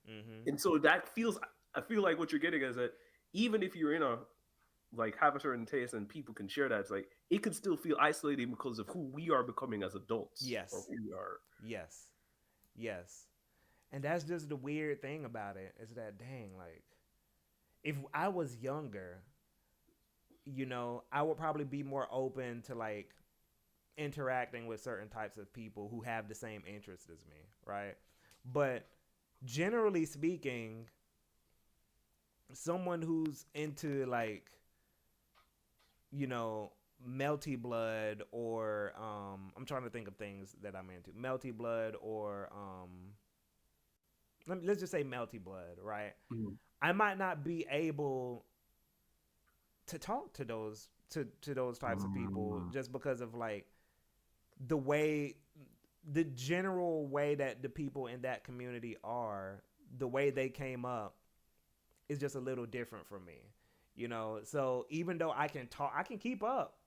Mm-hmm. and so that feels I feel like what you're getting is that even if you're in a like have a certain taste and people can share that, it's like it can still feel isolating because of who we are becoming as adults or Yes, who we are. yes, yes. And that's just the weird thing about it is that dang, like if I was younger, you know, I would probably be more open to like interacting with certain types of people who have the same interests as me, right? But generally speaking, someone who's into like, you know, melty blood or I'm trying to think of things that I'm into. Melty blood or let's just say melty blood, right? Mhm. I might not be able to talk to those types of people Mm, just because of like the way the general way that the people in that community are, the way they came up is just a little different from me. You know, so even though I can talk, I can keep up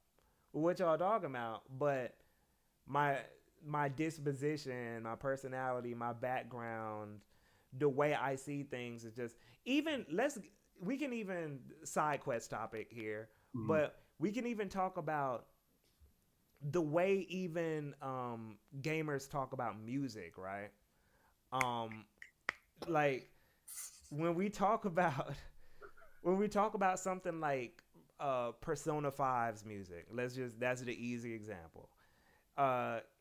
with what y'all talking about, but my my disposition, my personality, my background, the way I see things is just even let's we can even side quest topic here, Mhm. but we can even talk about the way even gamers talk about music, right? Um, like when we talk about when we talk about something like Persona 5's music, let's just that's the easy example.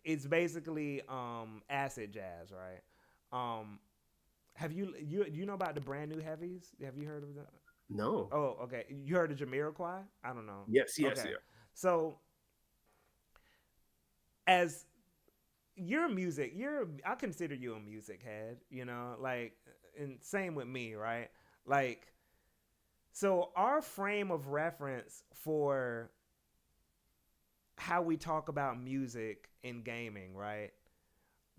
It's basically acid jazz, right? Um, have you know about the brand new heavies? Have you heard of that? No. Oh, okay. You heard of Jamiroquai? I don't know. Yes, yes, Okay, yeah. so as you're a music, you're I consider you a music head. You know, like and same with me, right? Like so our frame of reference for how we talk about music in gaming, right?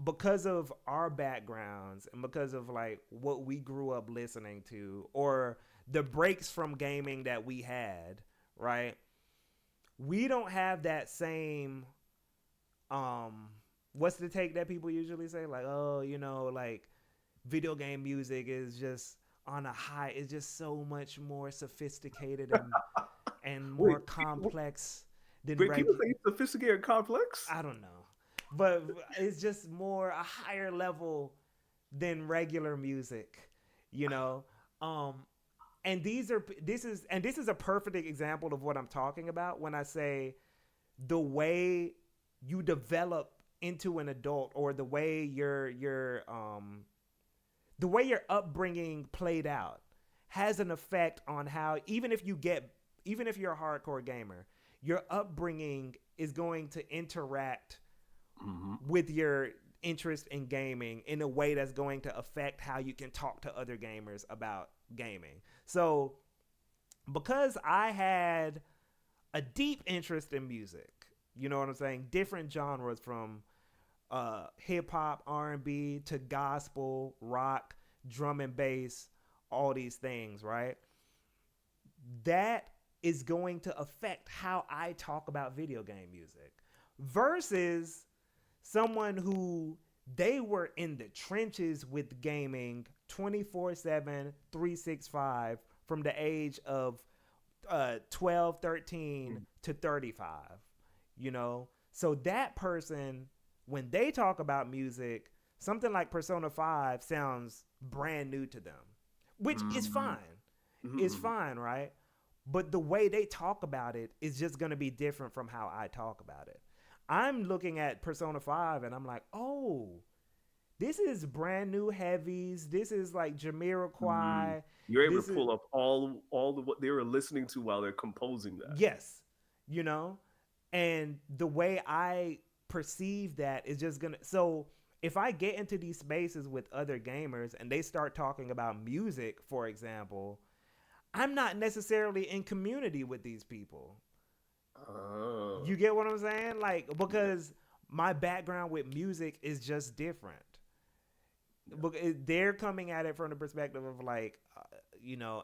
Because of our backgrounds and because of like what we grew up listening to or the breaks from gaming that we had, right? We don't have that same what's the take that people usually say like, "Oh, you know, like video game music is just on a high, it's just so much more sophisticated and more Wait, complex than wait, people reg say it's sophisticated and complex? I don't know. But it's just more a higher level than regular music, you know. Um and this is a perfect example of what I'm talking about when I say the way you develop into an adult or the way your upbringing played out has an effect on how even if you're a hardcore gamer, your upbringing is going to interact Hmm. with your interest in gaming in a way that's going to affect how you can talk to other gamers about gaming. So, because I had a deep interest in music, you know what I'm saying? Different genres from hip hop, R&B to gospel, rock, drum and bass, all these things, right? That is going to affect how I talk about video game music versus someone who they were in the trenches with gaming 24/7, 365 from the age of 12, 13 to 35, you know? So that person, when they talk about music, something like Persona 5 sounds brand new to them, which is Hmm. fine. It's Hmm. fine, right? But the way they talk about it is just going to be different from how I talk about it. I'm looking at Persona 5 and I'm like, oh, this is brand new heavies. This is like Mm. Jamiroquai. You're able This to is pull up all the what they were listening to while they're composing that. yes, you know, and the way I perceive that is just gonna. So if I get into these spaces with other gamers and they start talking about music, for example, I'm not necessarily in community with these people. You Oh, get what I'm saying? Like yeah, because my background with music is just different. yeah. But they're coming at it from the perspective of like, you know,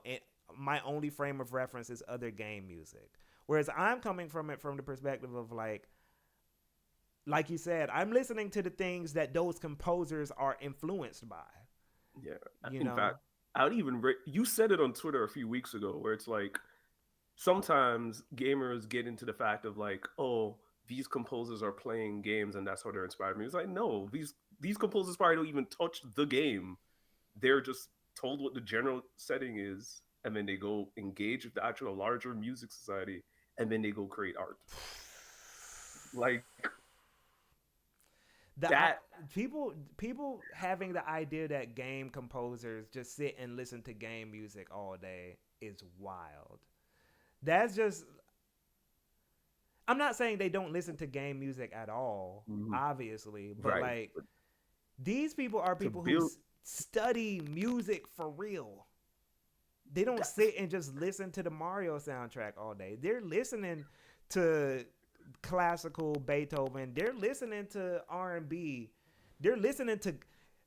my only frame of reference is other game music. Whereas I'm coming from it from the perspective of like you said, I'm listening to the things that those composers are influenced by. Yeah. You In fact, know, I would even you said it on Twitter a few weeks ago, where it's like sometimes gamers get into the fact of like, oh, these composers are playing games and that's how they're inspired me. It's like, no, these composers probably don't even touch the game. They're just told what the general setting is, and then they go engage with the actual larger music society, and then they go create art. Like the that. people having the idea that game composers just sit and listen to game music all day is wild. That's just I'm not saying they don't listen to game music at all, Mhm. obviously, but Right. like these people are To people who build study music for real. They don't that. sit and just listen to the Mario soundtrack all day. They're listening to classical Beethoven. They're listening to R&B. They're listening to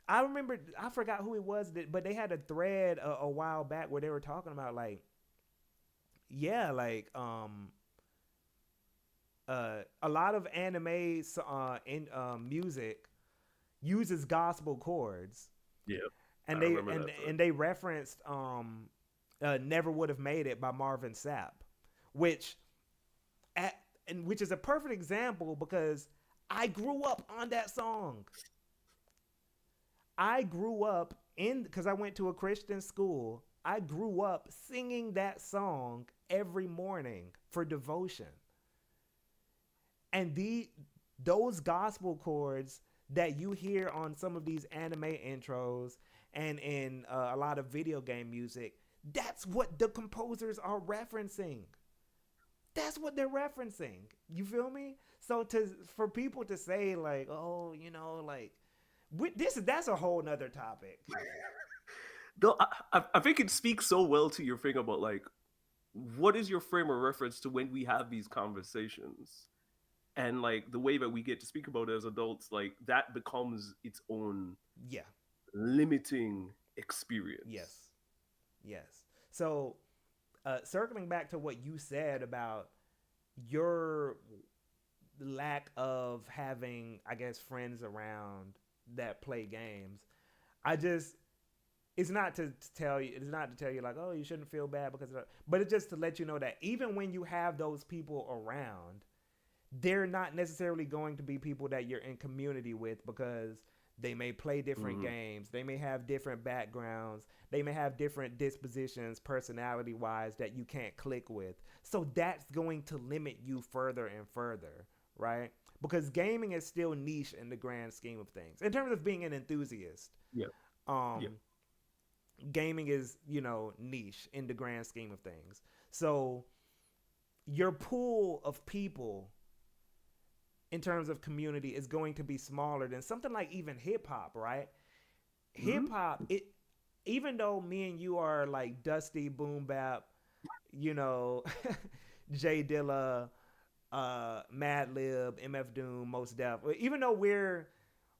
I remember I forgot who it was but they had a thread a while back where they were talking about like yeah, like A lot of anime in music uses gospel chords, Yeah, I and remember that too. they referenced "Never Would Have Made It" by Marvin Sapp, which which is a perfect example because I grew up on that song. I grew up in because I went to a Christian school. I grew up singing that song every morning for devotion. And those gospel chords that you hear on some of these anime intros and in a lot of video game music, that's what the composers are referencing. That's what they're referencing. You feel me? So to for people to say like, oh, like this that's a whole nother topic. Though I think it speaks so well to your thing about like what is your frame of reference to when we have these conversations, and like the way that we get to speak about it as adults, like that becomes its own Yeah. limiting experience. Yes. Yes. So circling back to what you said about your lack of having, I guess, friends around that play games, I just it's not to tell you like, oh, you shouldn't feel bad because of that, but it's just to let you know that even when you have those people around, they're not necessarily going to be people that you're in community with because they may play different Mm-hmm. games, they may have different backgrounds, they may have different dispositions personality wise that you can't click with. So that's going to limit you further and further, right? Because gaming is still niche in the grand scheme of things. In terms of being an enthusiast, Yeah, yeah. um gaming is, niche in the grand scheme of things. So your pool of people in terms of community is going to be smaller than something like even hip hop, right? Hip Mm-hmm. hop, it even though me and you are like Dusty Boom Bap, you know, Jay Dilla, Madlib, MF Doom, Most Def, even though we're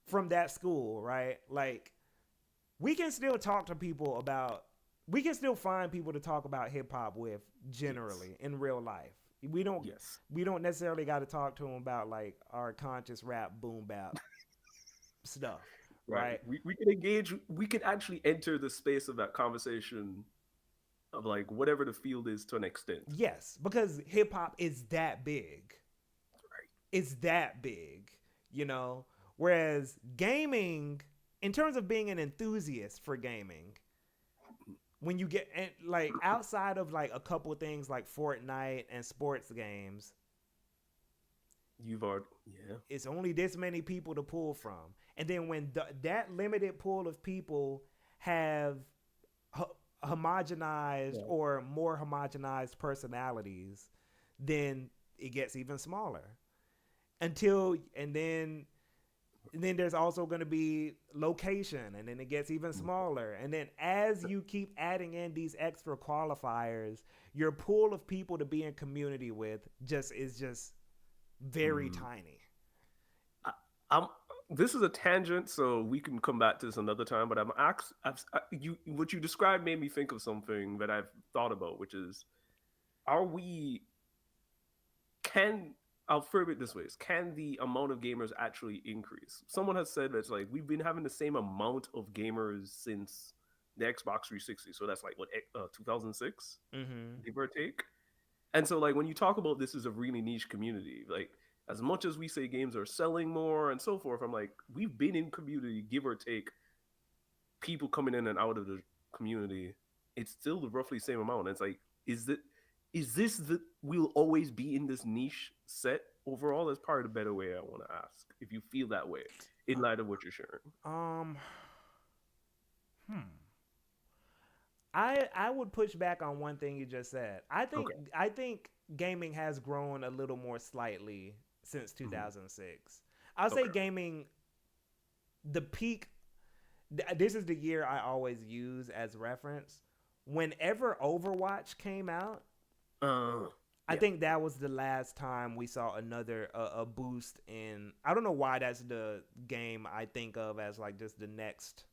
from that school, right? Like we can still talk to people about we can still find people to talk about hip hop with Yes, generally in real life. We don't yes. we don't necessarily got to talk to them about like our conscious rap boom bap stuff, Right. right? We can engage. We can actually enter the space of that conversation of like whatever the field is to an extent. Yes, because hip hop is that big. Right. It's that big, you know. Whereas gaming, in terms of being an enthusiast for gaming, when you get like outside of like a couple things like Fortnite and sports games, You've already, yeah, it's only this many people to pull from. And then when that limited pool of people have homogenized yeah. or more homogenized personalities, then it gets even smaller. Until and then there's also going to be location, and then it gets even smaller, and then as you keep adding in these extra qualifiers, your pool of people to be in community with just very Mm. tiny. I, I'm. This is a tangent, so we can come back to this another time. But you what you described made me think of something that I've thought about, which is, are we can I'll frame it this way: can the amount of gamers actually increase? Someone has said that it's like we've been having the same amount of gamers since the Xbox 360, so that's like what 2006, Mm-hmm. give or take. And so, like when you talk about this as a really niche community, like as much as we say games are selling more and so forth, I'm like we've been in community, give or take, people coming in and out of the community, it's still the roughly same amount. It's like, is this the we'll always be in this niche set overall? That's probably the better way I want to ask. If you feel that way in light of what you're sharing. Um, I would push back on one thing you just said. Okay. I think gaming has grown a little more slightly since Mhm. 2006. I'll say Okay. gaming the peak this is the year I always use as reference. Whenever Overwatch came out, I Yeah. think that was the last time we saw another a boost in. I don't know why that's the game I think of as like just the next,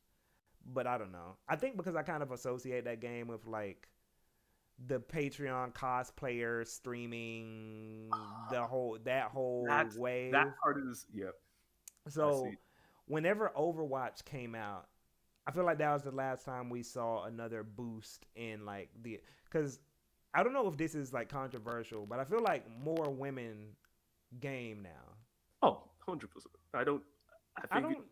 but I don't know. I think because I kind of associate that game with like the Patreon cosplayer streaming, that whole That's that wave. part is yeah. I see. So whenever Overwatch came out, I feel like that was the last time we saw another boost in like the because I don't know if this is like controversial, but I feel like more women game now. Oh, 100%. I don't. I I think. don't,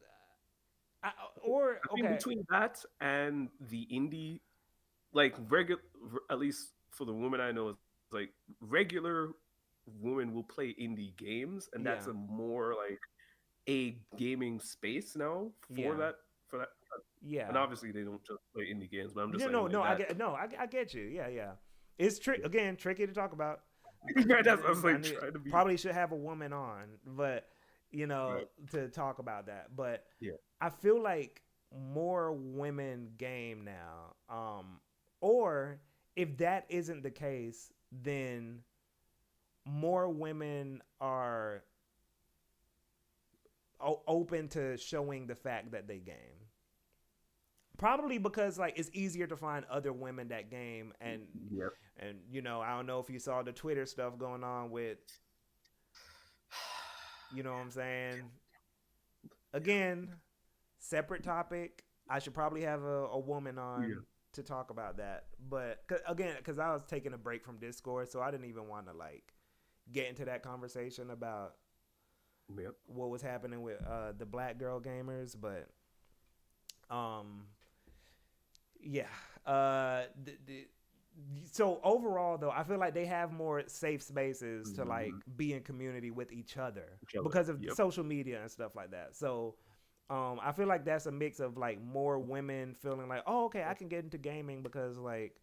I, or I think okay, between that and the indie, like regular, at least for the woman I know, is like regular women will play indie games, and that's yeah, a more like a gaming space now yeah, for that. And yeah. obviously, they don't just play indie games, but I'm just No, saying no, like no. I that. get no. I get you. Yeah, yeah. It's again tricky to talk about. Right, that's I was I like need trying to be probably should have a woman on, but right. to talk about that. But Yeah, I feel like more women game now. Or if that isn't the case, then more women are open to showing the fact that they game. Probably because like it's easier to find other women that game yeah. and I don't know if you saw the Twitter stuff going on with what I'm saying. Again, separate topic. I should probably have a woman Yeah, on to talk about that. But again, because I was taking a break from Discord, so I didn't even want to like get into that conversation about yeah. what was happening with the black girl gamers. But um, yeah, so overall though I feel like they have more safe spaces to Mhm. like be in community with each other Each other. because of Yep. social media and stuff like that. So I feel like that's a mix of like more women feeling like, oh, okay, I can get into gaming because like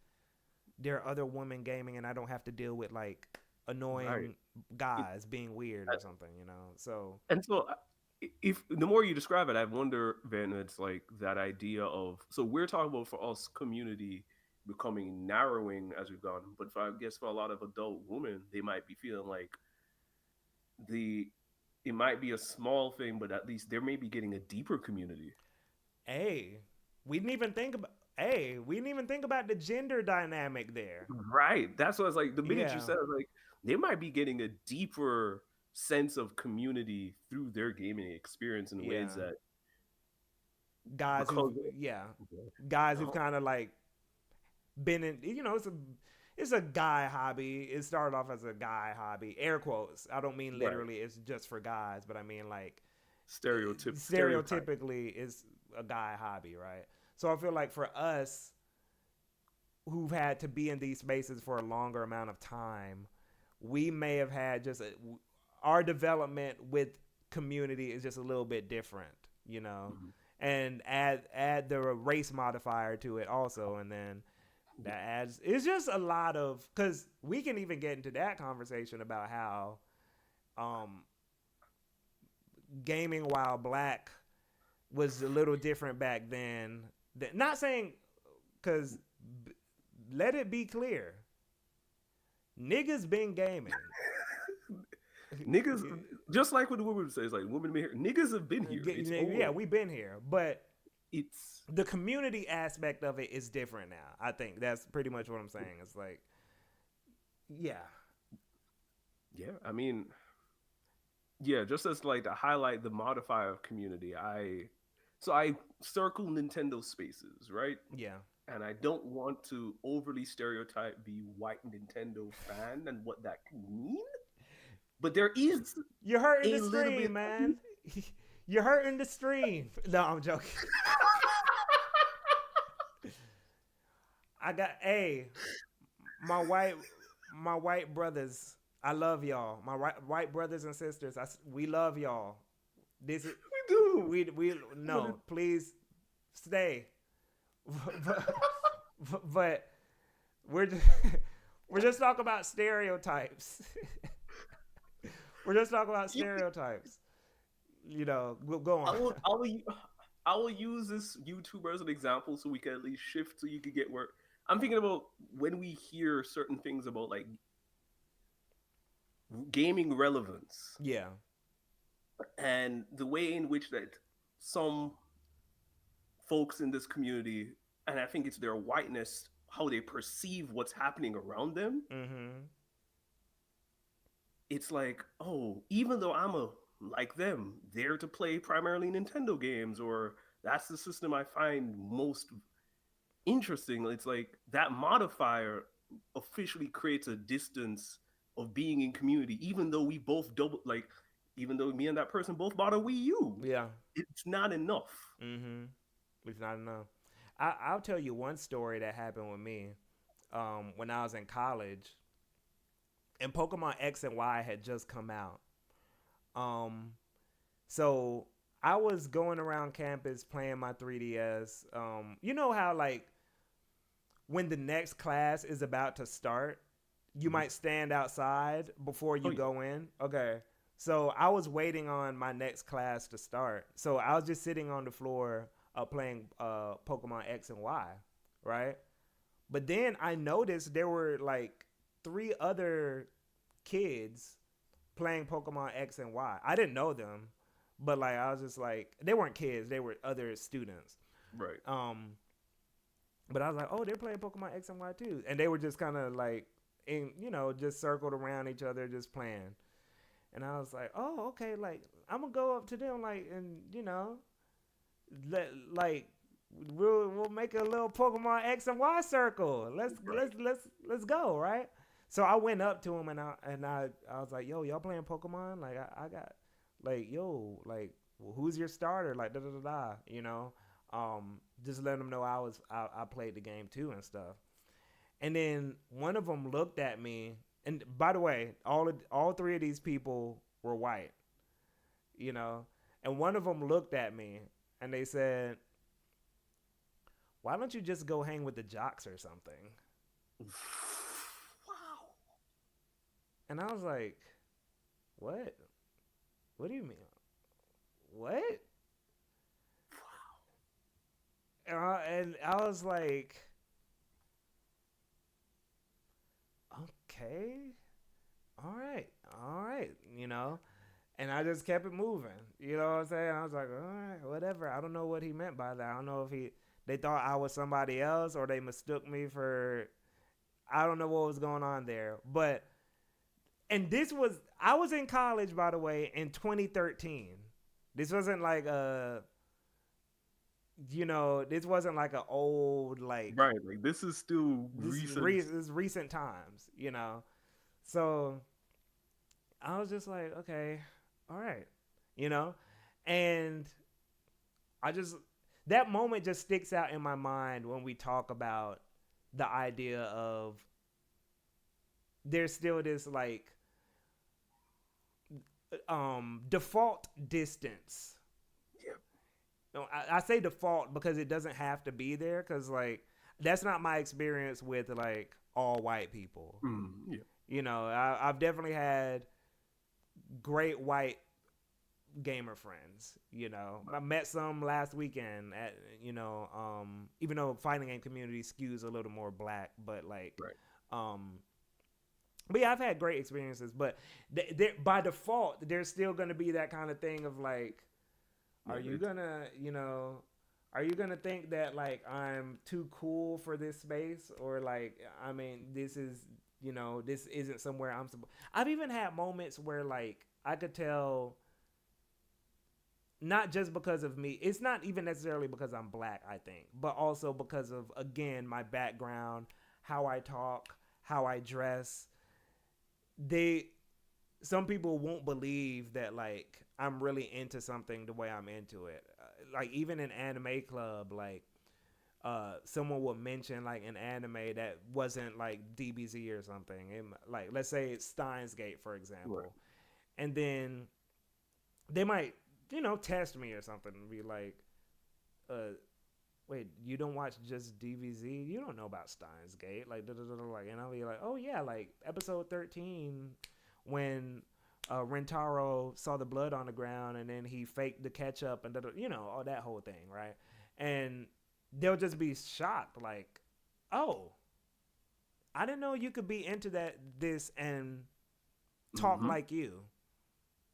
there are other women gaming and I don't have to deal with like Right. annoying It, guys being weird or something. So and so, if the more you describe it, I wonder, Van, it's like that idea of so we're talking about for us community becoming narrowing as we've gone, but for I guess for a lot of adult women, they might be feeling like the it might be a small thing, but at least they may be getting a deeper community. hey, we didn't even think about the gender dynamic there. Right. That's what I was like. The minute you Yeah, said, I was like, they might be getting a deeper sense of community through their gaming experience in ways yeah. that Guys who've because yeah, okay. guys who've Oh, kind of like been in. It's a guy hobby. It started off as a guy hobby. Air quotes. I don't mean right. literally. It's just for guys, but I mean like Stereotype. stereotypically is a guy hobby, right? So I feel like for us who've had to be in these spaces for a longer amount of time, we may have had our development with community is just a little bit different. Mhm. And add the race modifier to it also, and then that adds. It's just a lot of because we can even get into that conversation about how um, gaming while black was a little different back then. Not saying because let it be clear, niggas been gaming. Niggas, just like what the women say, it's like women been here. Niggas have been here. It's Yeah, old. we've been here, but It's the community aspect of it is different now. I think that's pretty much what I'm saying. It's like, yeah, yeah. I mean, yeah. Just as like to highlight the modifier of community, I circle Nintendo spaces, right? yeah. And I don't want to overly stereotype the white Nintendo fan and what that can mean, but there is You're hurting a the little bit. stream, man. You're hurting the stream. No, I'm joking. I got my white my white brothers. I love y'all. My white brothers and sisters. We love y'all. This is We do, we but it, no. Please stay. but, but we're just, we're just talking about stereotypes. We're just talking about you, stereotypes. Go I on. will, I will, I will use this YouTuber as an example so we can at least shift so you can get where I'm thinking about when we hear certain things about like gaming relevance Yeah, and the way in which that some folks in this community, and I think it's their whiteness, how they perceive what's happening around them, Mm-hmm. it's like, oh, even though I'm a like them, there to play primarily Nintendo games, or that's the system I find most interesting. It's like that modifier officially creates a distance of being in community, even though we both double like, even though me and that person both bought a Wii U, Yeah. it's not enough. Mm-hmm. It's not enough. I'll tell you one story that happened with me when I was in college, and Pokemon X and Y had just come out. Um, so I was going around campus playing my 3DS. You know how like when the next class is about to start, you Mhm. might stand outside before Oh you yeah, go in. Okay. So I was waiting on my next class to start. So I was just sitting on the floor playing Pokemon X and Y, right? But then I noticed there were like three other kids playing Pokemon X and Y. I didn't know them, but like I was just like they weren't kids, they were other students. right, Um but I was like, "Oh, they're playing Pokemon X and Y too." And they were just kind of like just circled around each other just playing. And I was like, "Oh, okay, like I'm going to go up to them like and like we'll make a little Pokemon X and Y circle. right. Let's go, right?" So I went up to him and I was like, "Yo, y'all playing Pokemon? Like I got like yo like who's your starter? Like da da da da. Just letting them know I played the game too and stuff." And then one of them looked at me, and by the way, all three of these people were white, you know, and one of them looked at me and they said, "Why don't you just go hang with the jocks or something?" Wow. And I was like, "What? What do you mean? What?" And I was like, "Okay, all right," And I just kept it moving. You know what I'm saying? I was like, all right, whatever. I don't know what he meant by that. I don't know if they thought I was somebody else or they mistook me for I don't know what was going on there. But and this was I was in college by the way in 2013. This wasn't like this wasn't like an old like Right, like this is still recent. this is recent times. So I was just like, okay, all right, you know, and I just that moment just sticks out in my mind when we talk about the idea of there's still this like default distance. Yeah. No, I say default because it doesn't have to be there because like that's not my experience with like all white people. Yeah. I've definitely had great white gamer friends. I met some last weekend at even though fighting game community skews a little more black, but like Right. um but yeah, I've had great experiences, but by default there's still going to be that kind of thing of like are Yeah. you gonna are you gonna think that like I'm too cool for this space or like I mean this isn't somewhere I'm supposed. I've even had moments where like I could tell not just because of me. It's not even necessarily because I'm black, I think, but also because of again my background, how I talk, how I dress. They some people won't believe that like I'm really into something the way I'm into it. Like even in anime club, like someone would mention like an anime that wasn't like DBZ or something. Like let's say it's Steins Gate for Right. example, and then they might test me or something and be like, uh, "Wait, you don't watch just DBZ? You don't know about Steins Gate?" Like, like, and I'll be like, "Oh yeah, like episode 13, when Rentaro saw the blood on the ground and then he faked the ketchup and all that whole thing, right?" And they'll just be shocked, like, "Oh, I didn't know you could be into this and talk Mm-hmm. like you."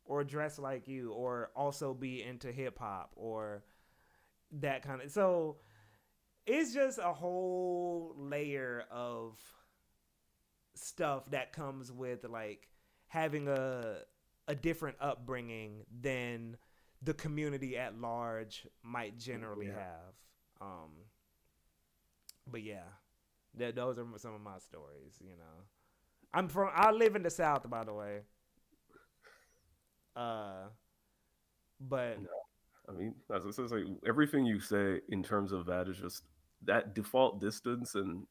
Or dress like you, or also be into hip hop, or that kind of. So it's just a whole layer of stuff that comes with like having a different upbringing than the community at large might generally Yeah. have. Um, but yeah, those are some of my stories. You know, I live in the South, by the way. Uh, but No. I mean, as I said, like everything you say in terms of that is just that default distance, and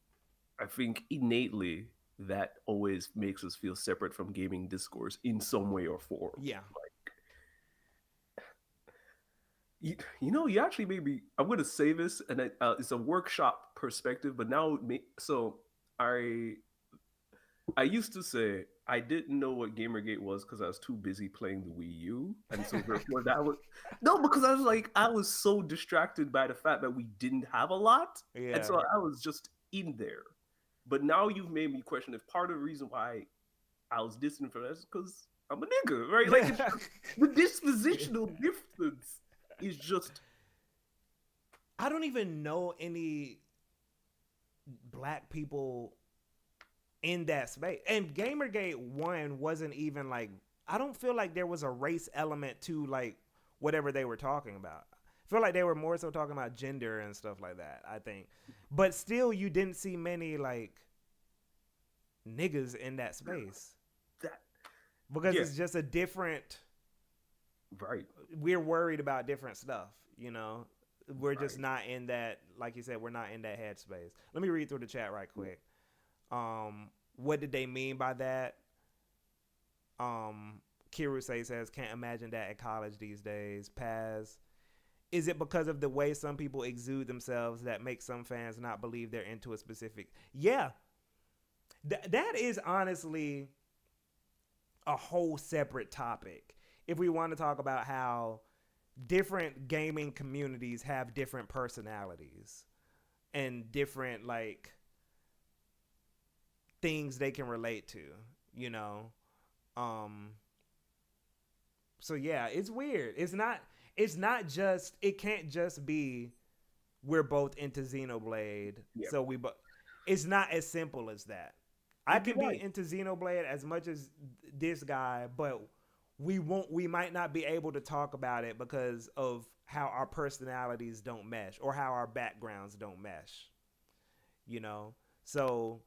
I think innately that always makes us feel separate from gaming discourse in some way or form. yeah, You actually made me. I'm going to say this, and it's a workshop perspective, but now, so I used to say I didn't know what Gamergate was because I was too busy playing the Wii U, and so therefore that was no, because I was so distracted by the fact that we didn't have a lot, and so yeah. I was just in there. But now you've made me question if part of the reason why I was distant from that is because I'm a nigga, right? Like it's just, the dispositional difference is just I don't even know any black people in that space. And Gamergate 1 wasn't even like, I don't feel like there was a race element to like whatever they were talking about. I feel like they were more so talking about gender and stuff like that, I think. But still you didn't see many like niggas in that space that. because Yeah, it's just a different, right, we're worried about different stuff, you know. We're just right. not in that, like you said, we're not in that headspace. Let me read through the chat right quick. What did they mean by that? Kiruse says, can't imagine that at college these days. Paz, is it because of the way some people exude themselves that makes some fans not believe they're into a specific? Yeah, that is honestly a whole separate topic. If we want to talk about how different gaming communities have different personalities and different like things they can relate to, you know. Um so yeah, it's weird. It's not just, it can't just be we're both into Xenoblade, Yeah, so it's not as simple as that. I you'd be can be right. into Xenoblade as much as this guy, but we might not be able to talk about it because of how our personalities don't mesh or how our backgrounds don't mesh, you know. So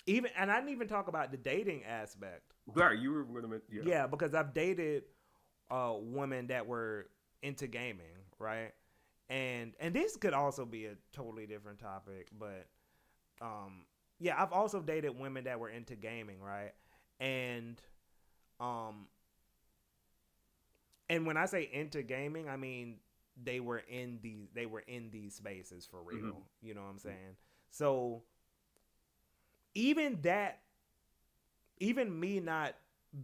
even, and I didn't even talk about the dating aspect. Right, you were going to, yeah. Yeah, because I've dated women that were into gaming, right? And this could also be a totally different topic, but yeah, I've also dated women that were into gaming, right? And um and when I say into gaming, I mean they were in these spaces for Hmm. real. You know what I'm saying? So even that, even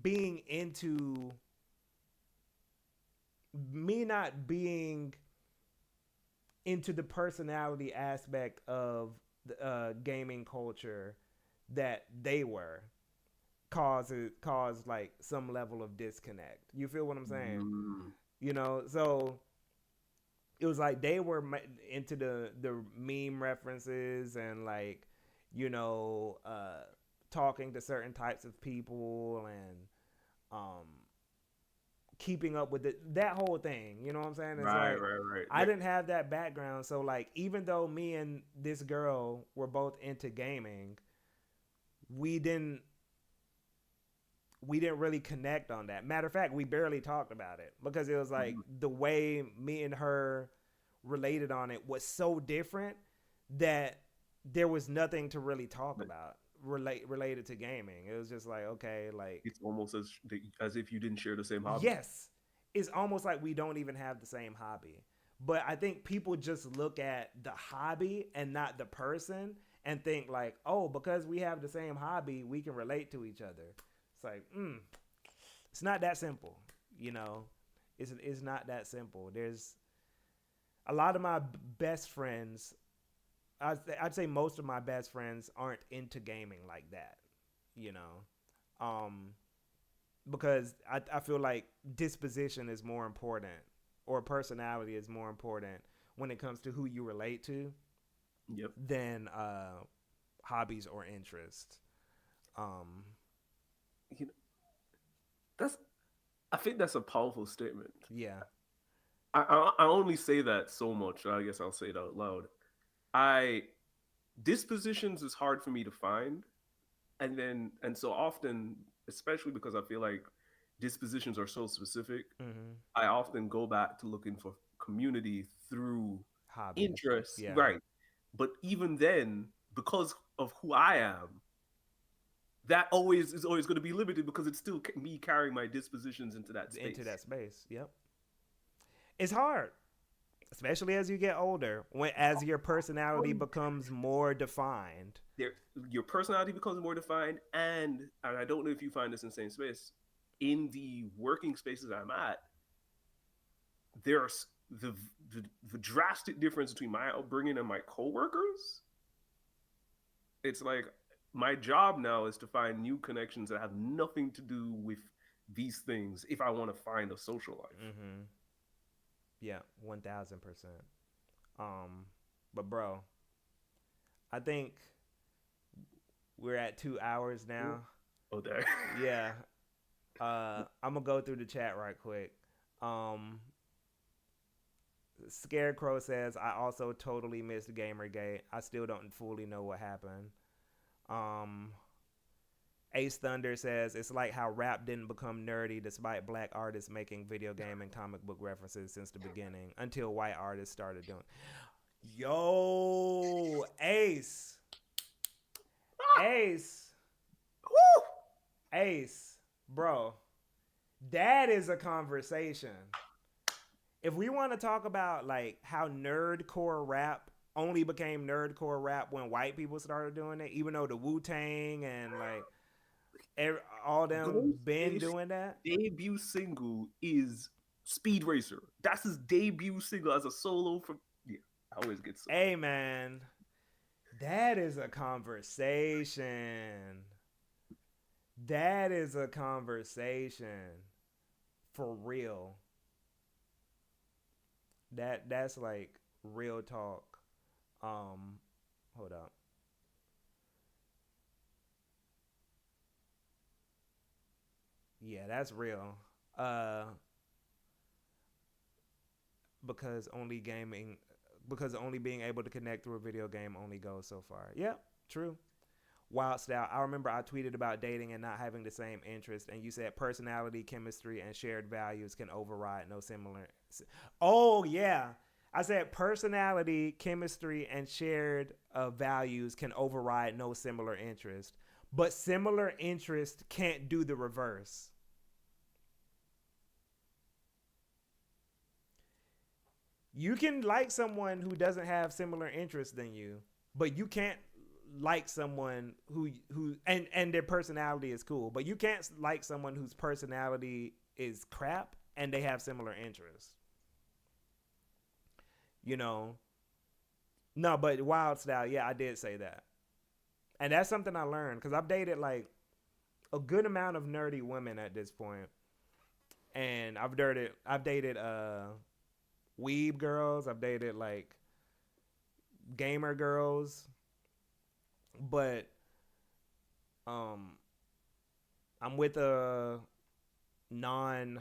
being into me not being into the personality aspect of the gaming culture that they were caused like some level of disconnect. You feel what I'm saying? Mm, You know, so it was like they were into the meme references and like, you know, talking to certain types of people and um keeping up with that whole thing. You know what I'm saying? It's right, like right, right. I didn't have that background, so like even though me and this girl were both into gaming, we didn't we didn't really connect on that. Matter of fact, we barely talked about it because it was like Mhm. the way me and her related on it was so different that there was nothing to really talk But about related to gaming. It was just like, okay, like, it's almost as if you didn't share the same hobby. yes, it's almost like we don't even have the same hobby. But I think people just look at the hobby and not the person and think like, oh, because we have the same hobby, we can relate to each other. It's like, it's not that simple, you know. It's not that simple. There's a lot of my best friends. I'd say most of my best friends aren't into gaming like that, you know. Um, because I feel like disposition is more important or personality is more important when it comes to who you relate to. Yep. than hobbies or interests. Um, You know, that's. I think that's a powerful statement. yeah. I only say that so much. I guess I'll say it out loud. I dispositions is hard for me to find, and so often, especially because I feel like dispositions are so specific, Mm-hmm. I often go back to looking for community through Hobbies. interests, Yeah. right? But even then, because of who I am, that always is always going to be limited because it's still me carrying my dispositions into that Into space. that space. Yep. It's hard, especially as you get older, when as your personality becomes more defined. There, your personality becomes more defined, and I don't know if you find this in the same space. In the working spaces I'm at, there's the drastic difference between my upbringing and my coworkers. It's like my job now is to find new connections that have nothing to do with these things if I want to find a social life. Mm-hmm. Yeah, 1000%. Um, but bro, I think we're at 2 hours now. Oh, there. Yeah. I'm gonna go through the chat right quick. Um, Scarecrow says I also totally missed Gamergate. I still don't fully know what happened. Um, Ace Thunder says it's like how rap didn't become nerdy despite black artists making video game and comic book references since the beginning until white artists started doing. Yo, Ace, Woo! Ace, bro, that is a conversation. If we want to talk about like how nerdcore rap only became nerdcore rap when white people started doing it, even though the Wu Tang and like all them been Ghostface doing that. debut single is Speed Racer. That's his debut single as a solo for. Yeah, I always get so. Hey man, that is a conversation. That is a conversation for real. That's like real talk. Um, hold up. Yeah, that's real. Uh, because only gaming, because only being able to connect through a video game only goes so far. Yep, true. Wild style. I remember I tweeted about dating and not having the same interest, and you said personality, chemistry, and shared values can override no similar. Oh yeah, I said personality, chemistry, and shared values can override no similar interest, but similar interest can't do the reverse. You can like someone who doesn't have similar interests than you, but you can't like someone who and their personality is cool, but you can't like someone whose personality is crap and they have similar interests. You know, no, but wild style, yeah, I did say that, and that's something I learned because I've dated like a good amount of nerdy women at this point, and I've dated weeb girls, I've dated like gamer girls, but um I'm with a non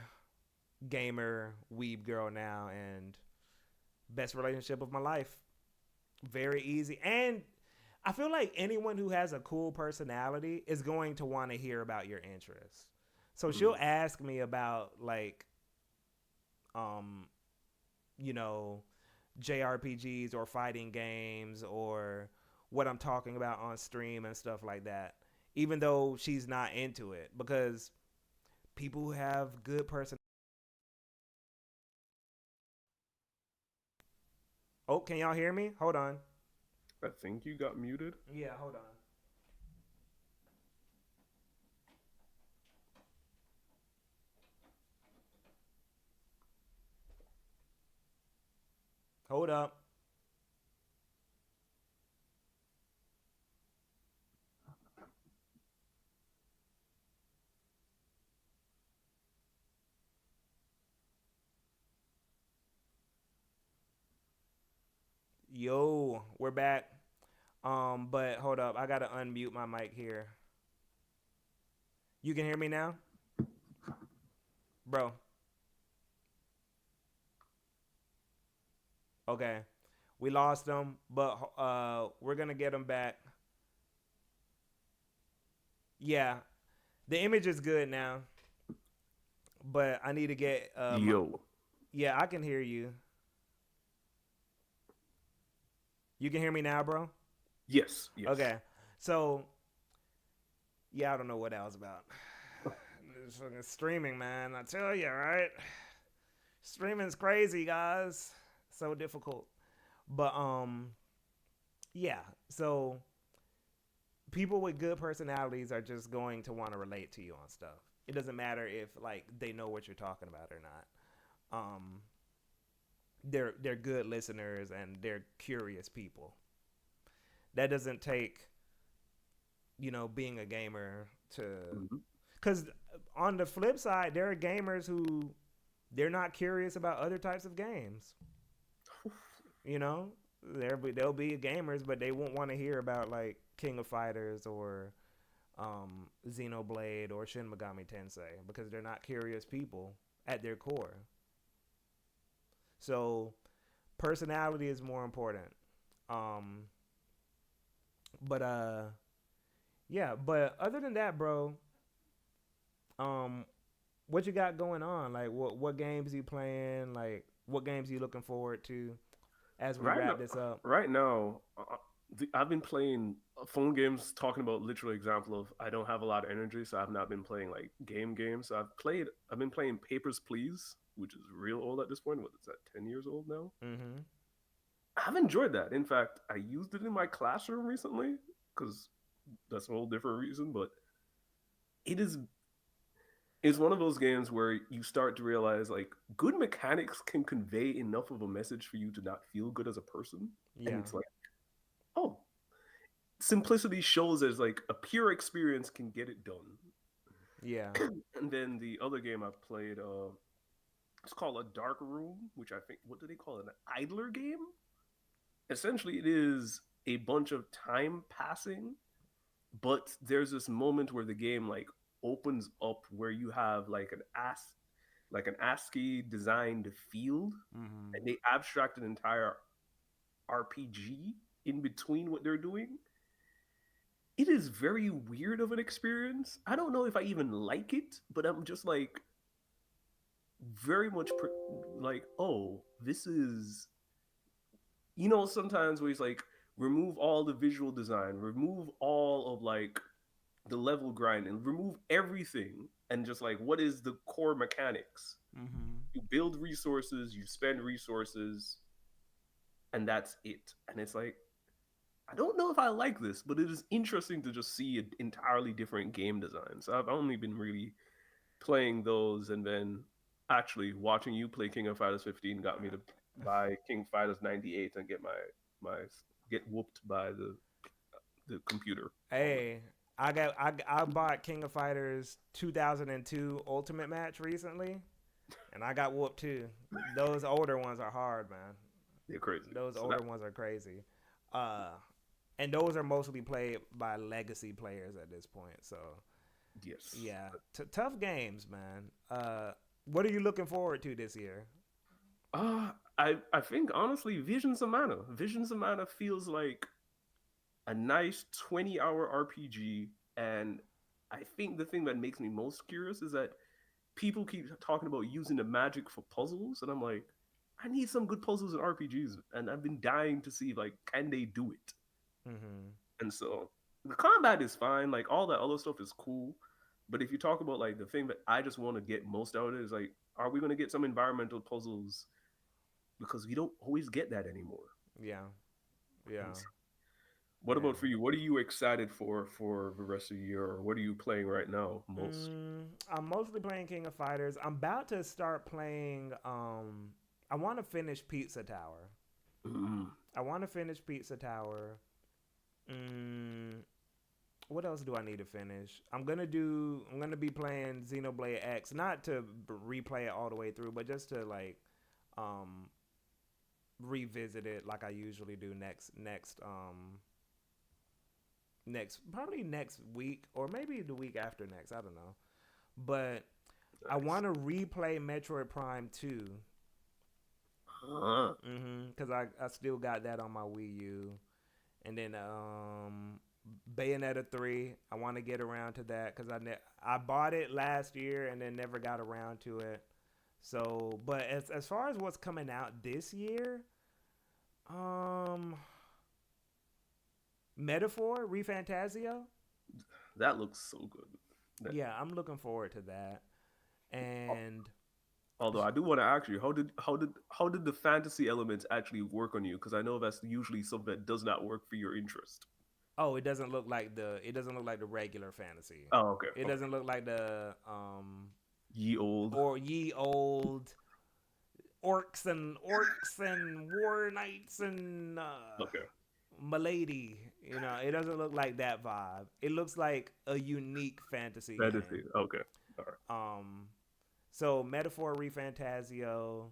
gamer weeb girl now, and best relationship of my life. Very easy. And I feel like anyone who has a cool personality is going to want to hear about your interests. So she'll Mm. ask me about like um you know JRPGs or fighting games or what I'm talking about on stream and stuff like that. Even though she's not into it, because people who have good personality. Oh, can y'all hear me? Hold on. I think you got muted. Yeah, hold on. Hold up. Yo, we're back. But hold up, I gotta unmute my mic here. You can hear me now, bro. Okay, we lost them, but we're gonna get them back. Yeah, the image is good now, but I need to get Yo. yeah, I can hear you. You can hear me now, bro. Yes, yes. Okay, so yeah, I don't know what that was about. This fucking streaming, man. I tell you, right? Streaming's crazy, guys. So difficult. But yeah. So people with good personalities are just going to want to relate to you on stuff. It doesn't matter if like they know what you're talking about or not. Um they're good listeners and they're curious people. That doesn't take, being a gamer to, Mhm. cuz on the flip side, there are gamers who they're not curious about other types of games. You know, there'll be gamers, but they won't want to hear about like King of Fighters or Xenoblade or Shin Megami Tensei because they're not curious people at their core. So personality is more important. Um, but yeah. But other than that, bro, um, what you got going on? Like, what games you playing? Like, what games you looking forward to as we Right wrap now, this up? right now, I've been playing phone games. Talking about literal example of I don't have a lot of energy, so I've not been playing like games. So I've been playing Papers, Please, which is real old at this point. What is that? 10 years old now. Mm-hmm. I've enjoyed that. In fact, I used it in my classroom recently because that's a whole different reason. But it is it's one of those games where you start to realize like good mechanics can convey enough of a message for you to not feel good as a person, and Yeah. it's like, oh, simplicity shows as like a pure experience can get it done. Yeah. And then the other game I played, it's called a dark room, which I think, what do they call it, an idler game? Essentially it is a bunch of time passing, but there's this moment where the game like opens up where you have like an ASCII designed field, Mm-hmm. and they abstract an entire RPG in between what they're doing. It is very weird of an experience. I don't know if I even like it, but I'm just like very much like, oh, this is, sometimes where it's like remove all the visual design, remove all of like the level grind, and remove everything, and just like what is the core mechanics? Mm-hmm. You build resources, you spend resources, and that's it. And it's like, I don't know if I like this, but it is interesting to just see an entirely different game design. So I've only been really playing those, and then actually watching you play King of Fighters 15 got me to buy King of Fighters 98 and my get whooped by the computer on it. Hey, I bought King of Fighters 2002 Ultimate Match recently, and I got whooped too. Those older ones are hard, man. They're crazy. Those So older that, ones are crazy. Uh, and those are mostly played by legacy players at this point. So yes. yeah, tough games, man. What are you looking forward to this year? I think honestly, Visions of Mana feels like a nice 20-hour RPG. And I think the thing that makes me most curious is that people keep talking about using the magic for puzzles, and I'm like, I need some good puzzles in RPGs, and I've been dying to see like, can they do it? Mm-hmm. And so the combat is fine, like all that other stuff is cool, but if you talk about like the thing that I just want to get most out of it is like, are we going to get some environmental puzzles, because we don't always get that anymore. Yeah, And yeah, so, what yeah. about for you? What are you excited for the rest of the year, or what are you playing right now most? I'm mostly playing King of Fighters. I'm about to start playing. I want to finish Pizza Tower. Mm, I want to finish Pizza Tower. Mm, what else do I need to finish? I'm gonna be playing Xenoblade X, not to replay it all the way through, but just to like um revisit it like I usually do next. probably next week or maybe the week after next. I don't know, but I Nice. want to replay Metroid Prime 2. Huh. Because I still got that on my Wii U. And then Bayonetta 3, I want to get around to that because I bought it last year and then never got around to it. So, but as far as what's coming out this year, um, Metaphor, Refantasio, That looks so good. That, yeah, I'm looking forward to that. And although I do want to ask you, how did the fantasy elements actually work on you? Because I know that's usually something that does not work for your interest. oh, it doesn't look like the regular fantasy. Oh, okay, It okay. doesn't look like the Ye old. or ye old orcs and war knights and Okay, milady. You know, it doesn't look like that vibe. It looks like a unique fantasy fantasy. game. Okay, all right. Um, so Metaphor Refantasio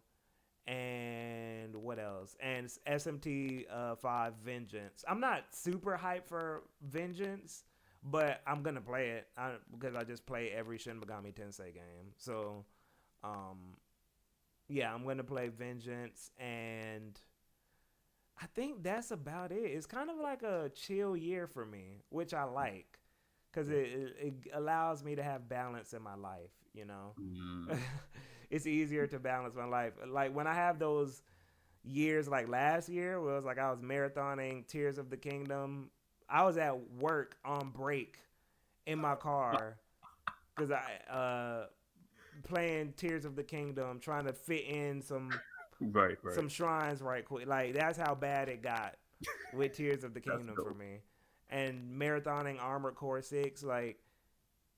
and what else? And SMT 5 Vengeance. I'm not super hyped for Vengeance, but I'm gonna play it because I just play every Shin Megami Tensei game. So um, yeah, I'm gonna play Vengeance, and I think that's about it. It's kind of like a chill year for me, which I like, because Yeah. it allows me to have balance in my life. You know, Mm, it's easier to balance my life. Like when I have those years, like last year, where it was like I was marathoning Tears of the Kingdom. I was at work on break in my car because I playing Tears of the Kingdom, trying to fit in right, right. some shrines right quick. Like that's how bad it got with Tears of the That's Kingdom for dope. me. And marathoning Armored Core 6, like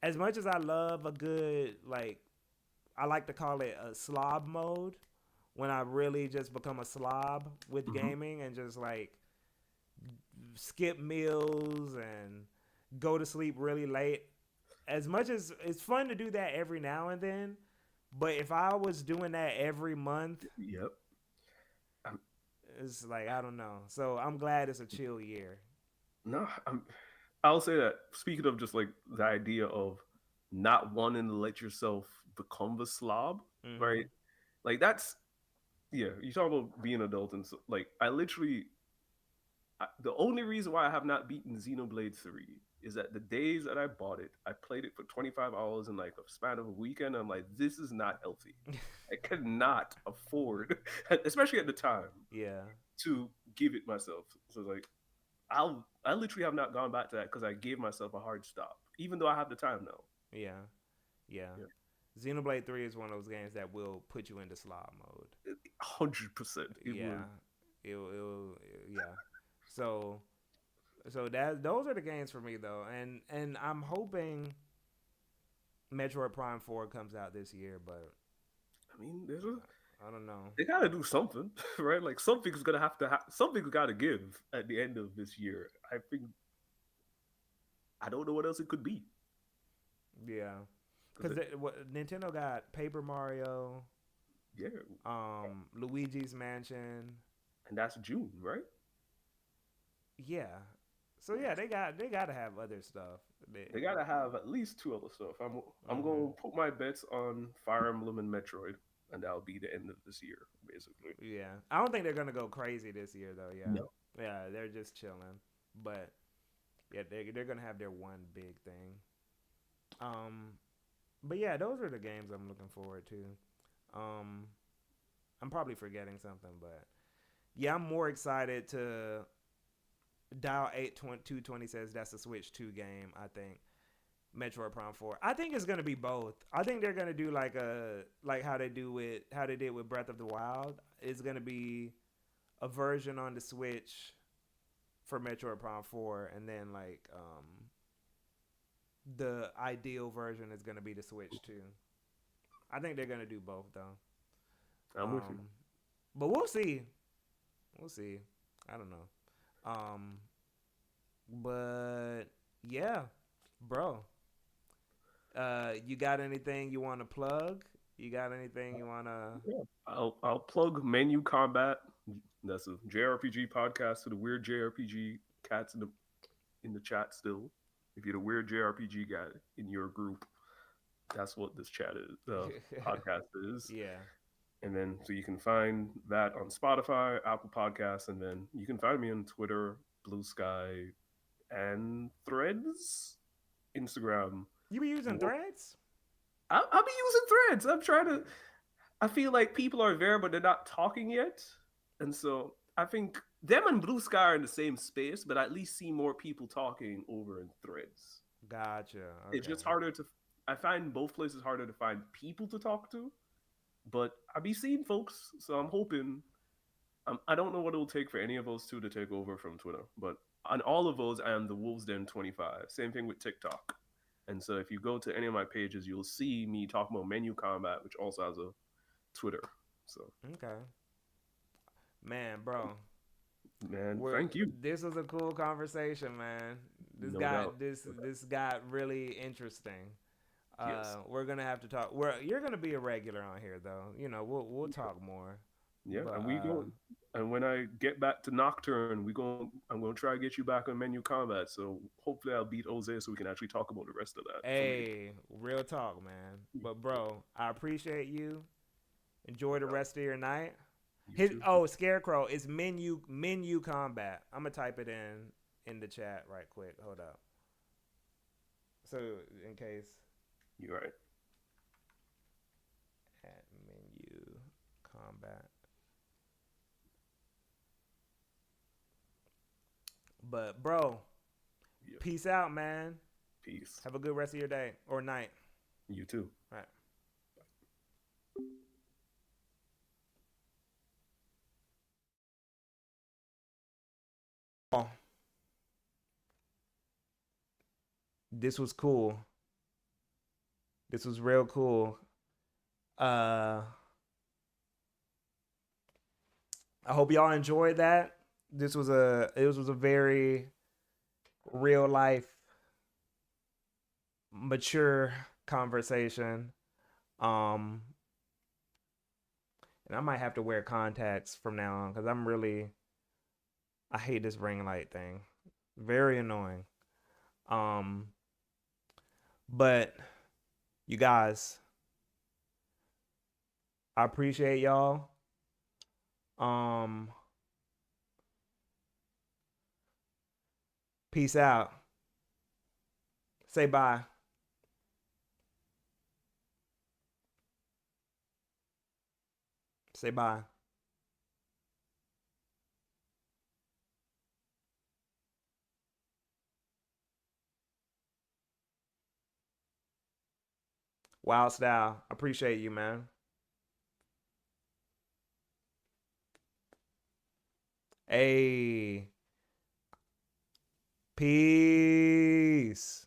as much as I love a good like I like to call it a slob mode when I really just become a slob with Hmm. gaming and just like skip meals and go to sleep really late. As much as it's fun to do that every now and then, but if I was doing that every month, Yep. I'm, it's like I don't know. So I'm glad it's a chill year. no, I'll say that. Speaking of just like the idea of not wanting to let yourself become the slob, right? Mm-hmm. Like that's yeah. You talk about being an adult, and so, like I literally the only reason why I have not beaten Xenoblade 3 is that the days that I bought it, I played it for 25 hours in like a span of a weekend. I'm like, this is not healthy. I cannot afford, especially at the time, Yeah, to give it myself. So like, I literally have not gone back to that because I gave myself a hard stop, even though I have the time now. yeah, yeah. Yeah, Xenoblade 3 is one of those games that will put you into slob mode. 100%. It would. Yeah, it'll yeah. So that those are the games for me though, and I'm hoping Metroid Prime 4 comes out this year, but I mean, there's a I don't know. they gotta do something, right? Like something's gonna have to something's gotta give at the end of this year. I think I don't know what else it could be Yeah, because because Nintendo got Paper Mario, yeah, Luigi's Mansion. and that's June, right? Yeah, so yeah, Yes, they gotta have other stuff. they gotta have at least two other stuff. I'm Mm-hmm. gonna put my bets on Fire Emblem and Metroid, and that'll be the end of this year, basically. Yeah, I don't think they're gonna go crazy this year though. Yeah, No, yeah, they're just chilling. But yeah, they're gonna have their one big thing. Um, but yeah, those are the games I'm looking forward to. Um, I'm probably forgetting something, but yeah, I'm more excited to Dial 8220 says that's a Switch 2 game. I think Metroid Prime 4. I think it's gonna be both. I think they're gonna do like how they did with Breath of the Wild. It's gonna be a version on the Switch for Metroid Prime 4, and then like the ideal version is gonna be the Switch 2. I think they're gonna do both though. I'm with you. Um, but we'll see. We'll see. I don't know. Um, but yeah, bro. You got anything you want to plug? You got anything you want to? Yeah. I'll plug Menu Combat. That's a JRPG podcast to the weird JRPG cats in the chat still. If you're the weird JRPG guy in your group, that's what this chat is, the podcast is. Yeah. And then so you can find that on Spotify, Apple Podcasts, and then you can find me on Twitter, Blue Sky, and Threads, Instagram. You be using threads? I'll be using Threads. I'm trying to. I feel like people are there, but they're not talking yet, and so I think them and Blue Sky are in the same space, but I at least see more people talking over in Threads. Gotcha. It's Okay. just harder to. I find both places harder to find people to talk to, but I be seeing folks, so I'm hoping. I don't know what it will take for any of those two to take over from Twitter, but on all of those, I am the Wolves Den 25. Same thing with TikTok. And so if you go to any of my pages, you'll see me talking about menu combat, which also has a Twitter. So, Okay. Man, bro. man, We're thank you. this was a cool conversation, man. This No doubt. got this No doubt. this got really interesting. Yes. We're gonna have to talk. You're gonna be a regular on here though. You know, we'll talk more. Yeah, But and we go. And when I get back to Nocturne, we going I'm gonna try to get you back on menu combat. So hopefully I'll beat Jose so we can actually talk about the rest of that for me. hey, real talk, man. But bro, I appreciate you. Enjoy No the doubt. rest of your night. You His too. Scarecrow is menu combat. I'm gonna type it in the chat right quick. Hold up. So in case You're right. at menu combat. But bro, Yeah. peace out, man. Peace. Have a good rest of your day or night. You too. All right. Oh, this was cool. This was real cool. Uh, I hope y'all enjoyed that. This was a very real life, mature conversation. Um, and I might have to wear contacts from now on because I hate this ring light thing. Very annoying. Um, but you guys, I appreciate y'all. Um, peace out. Say bye. Say bye. Wild style. Appreciate you, man. Hey, peace.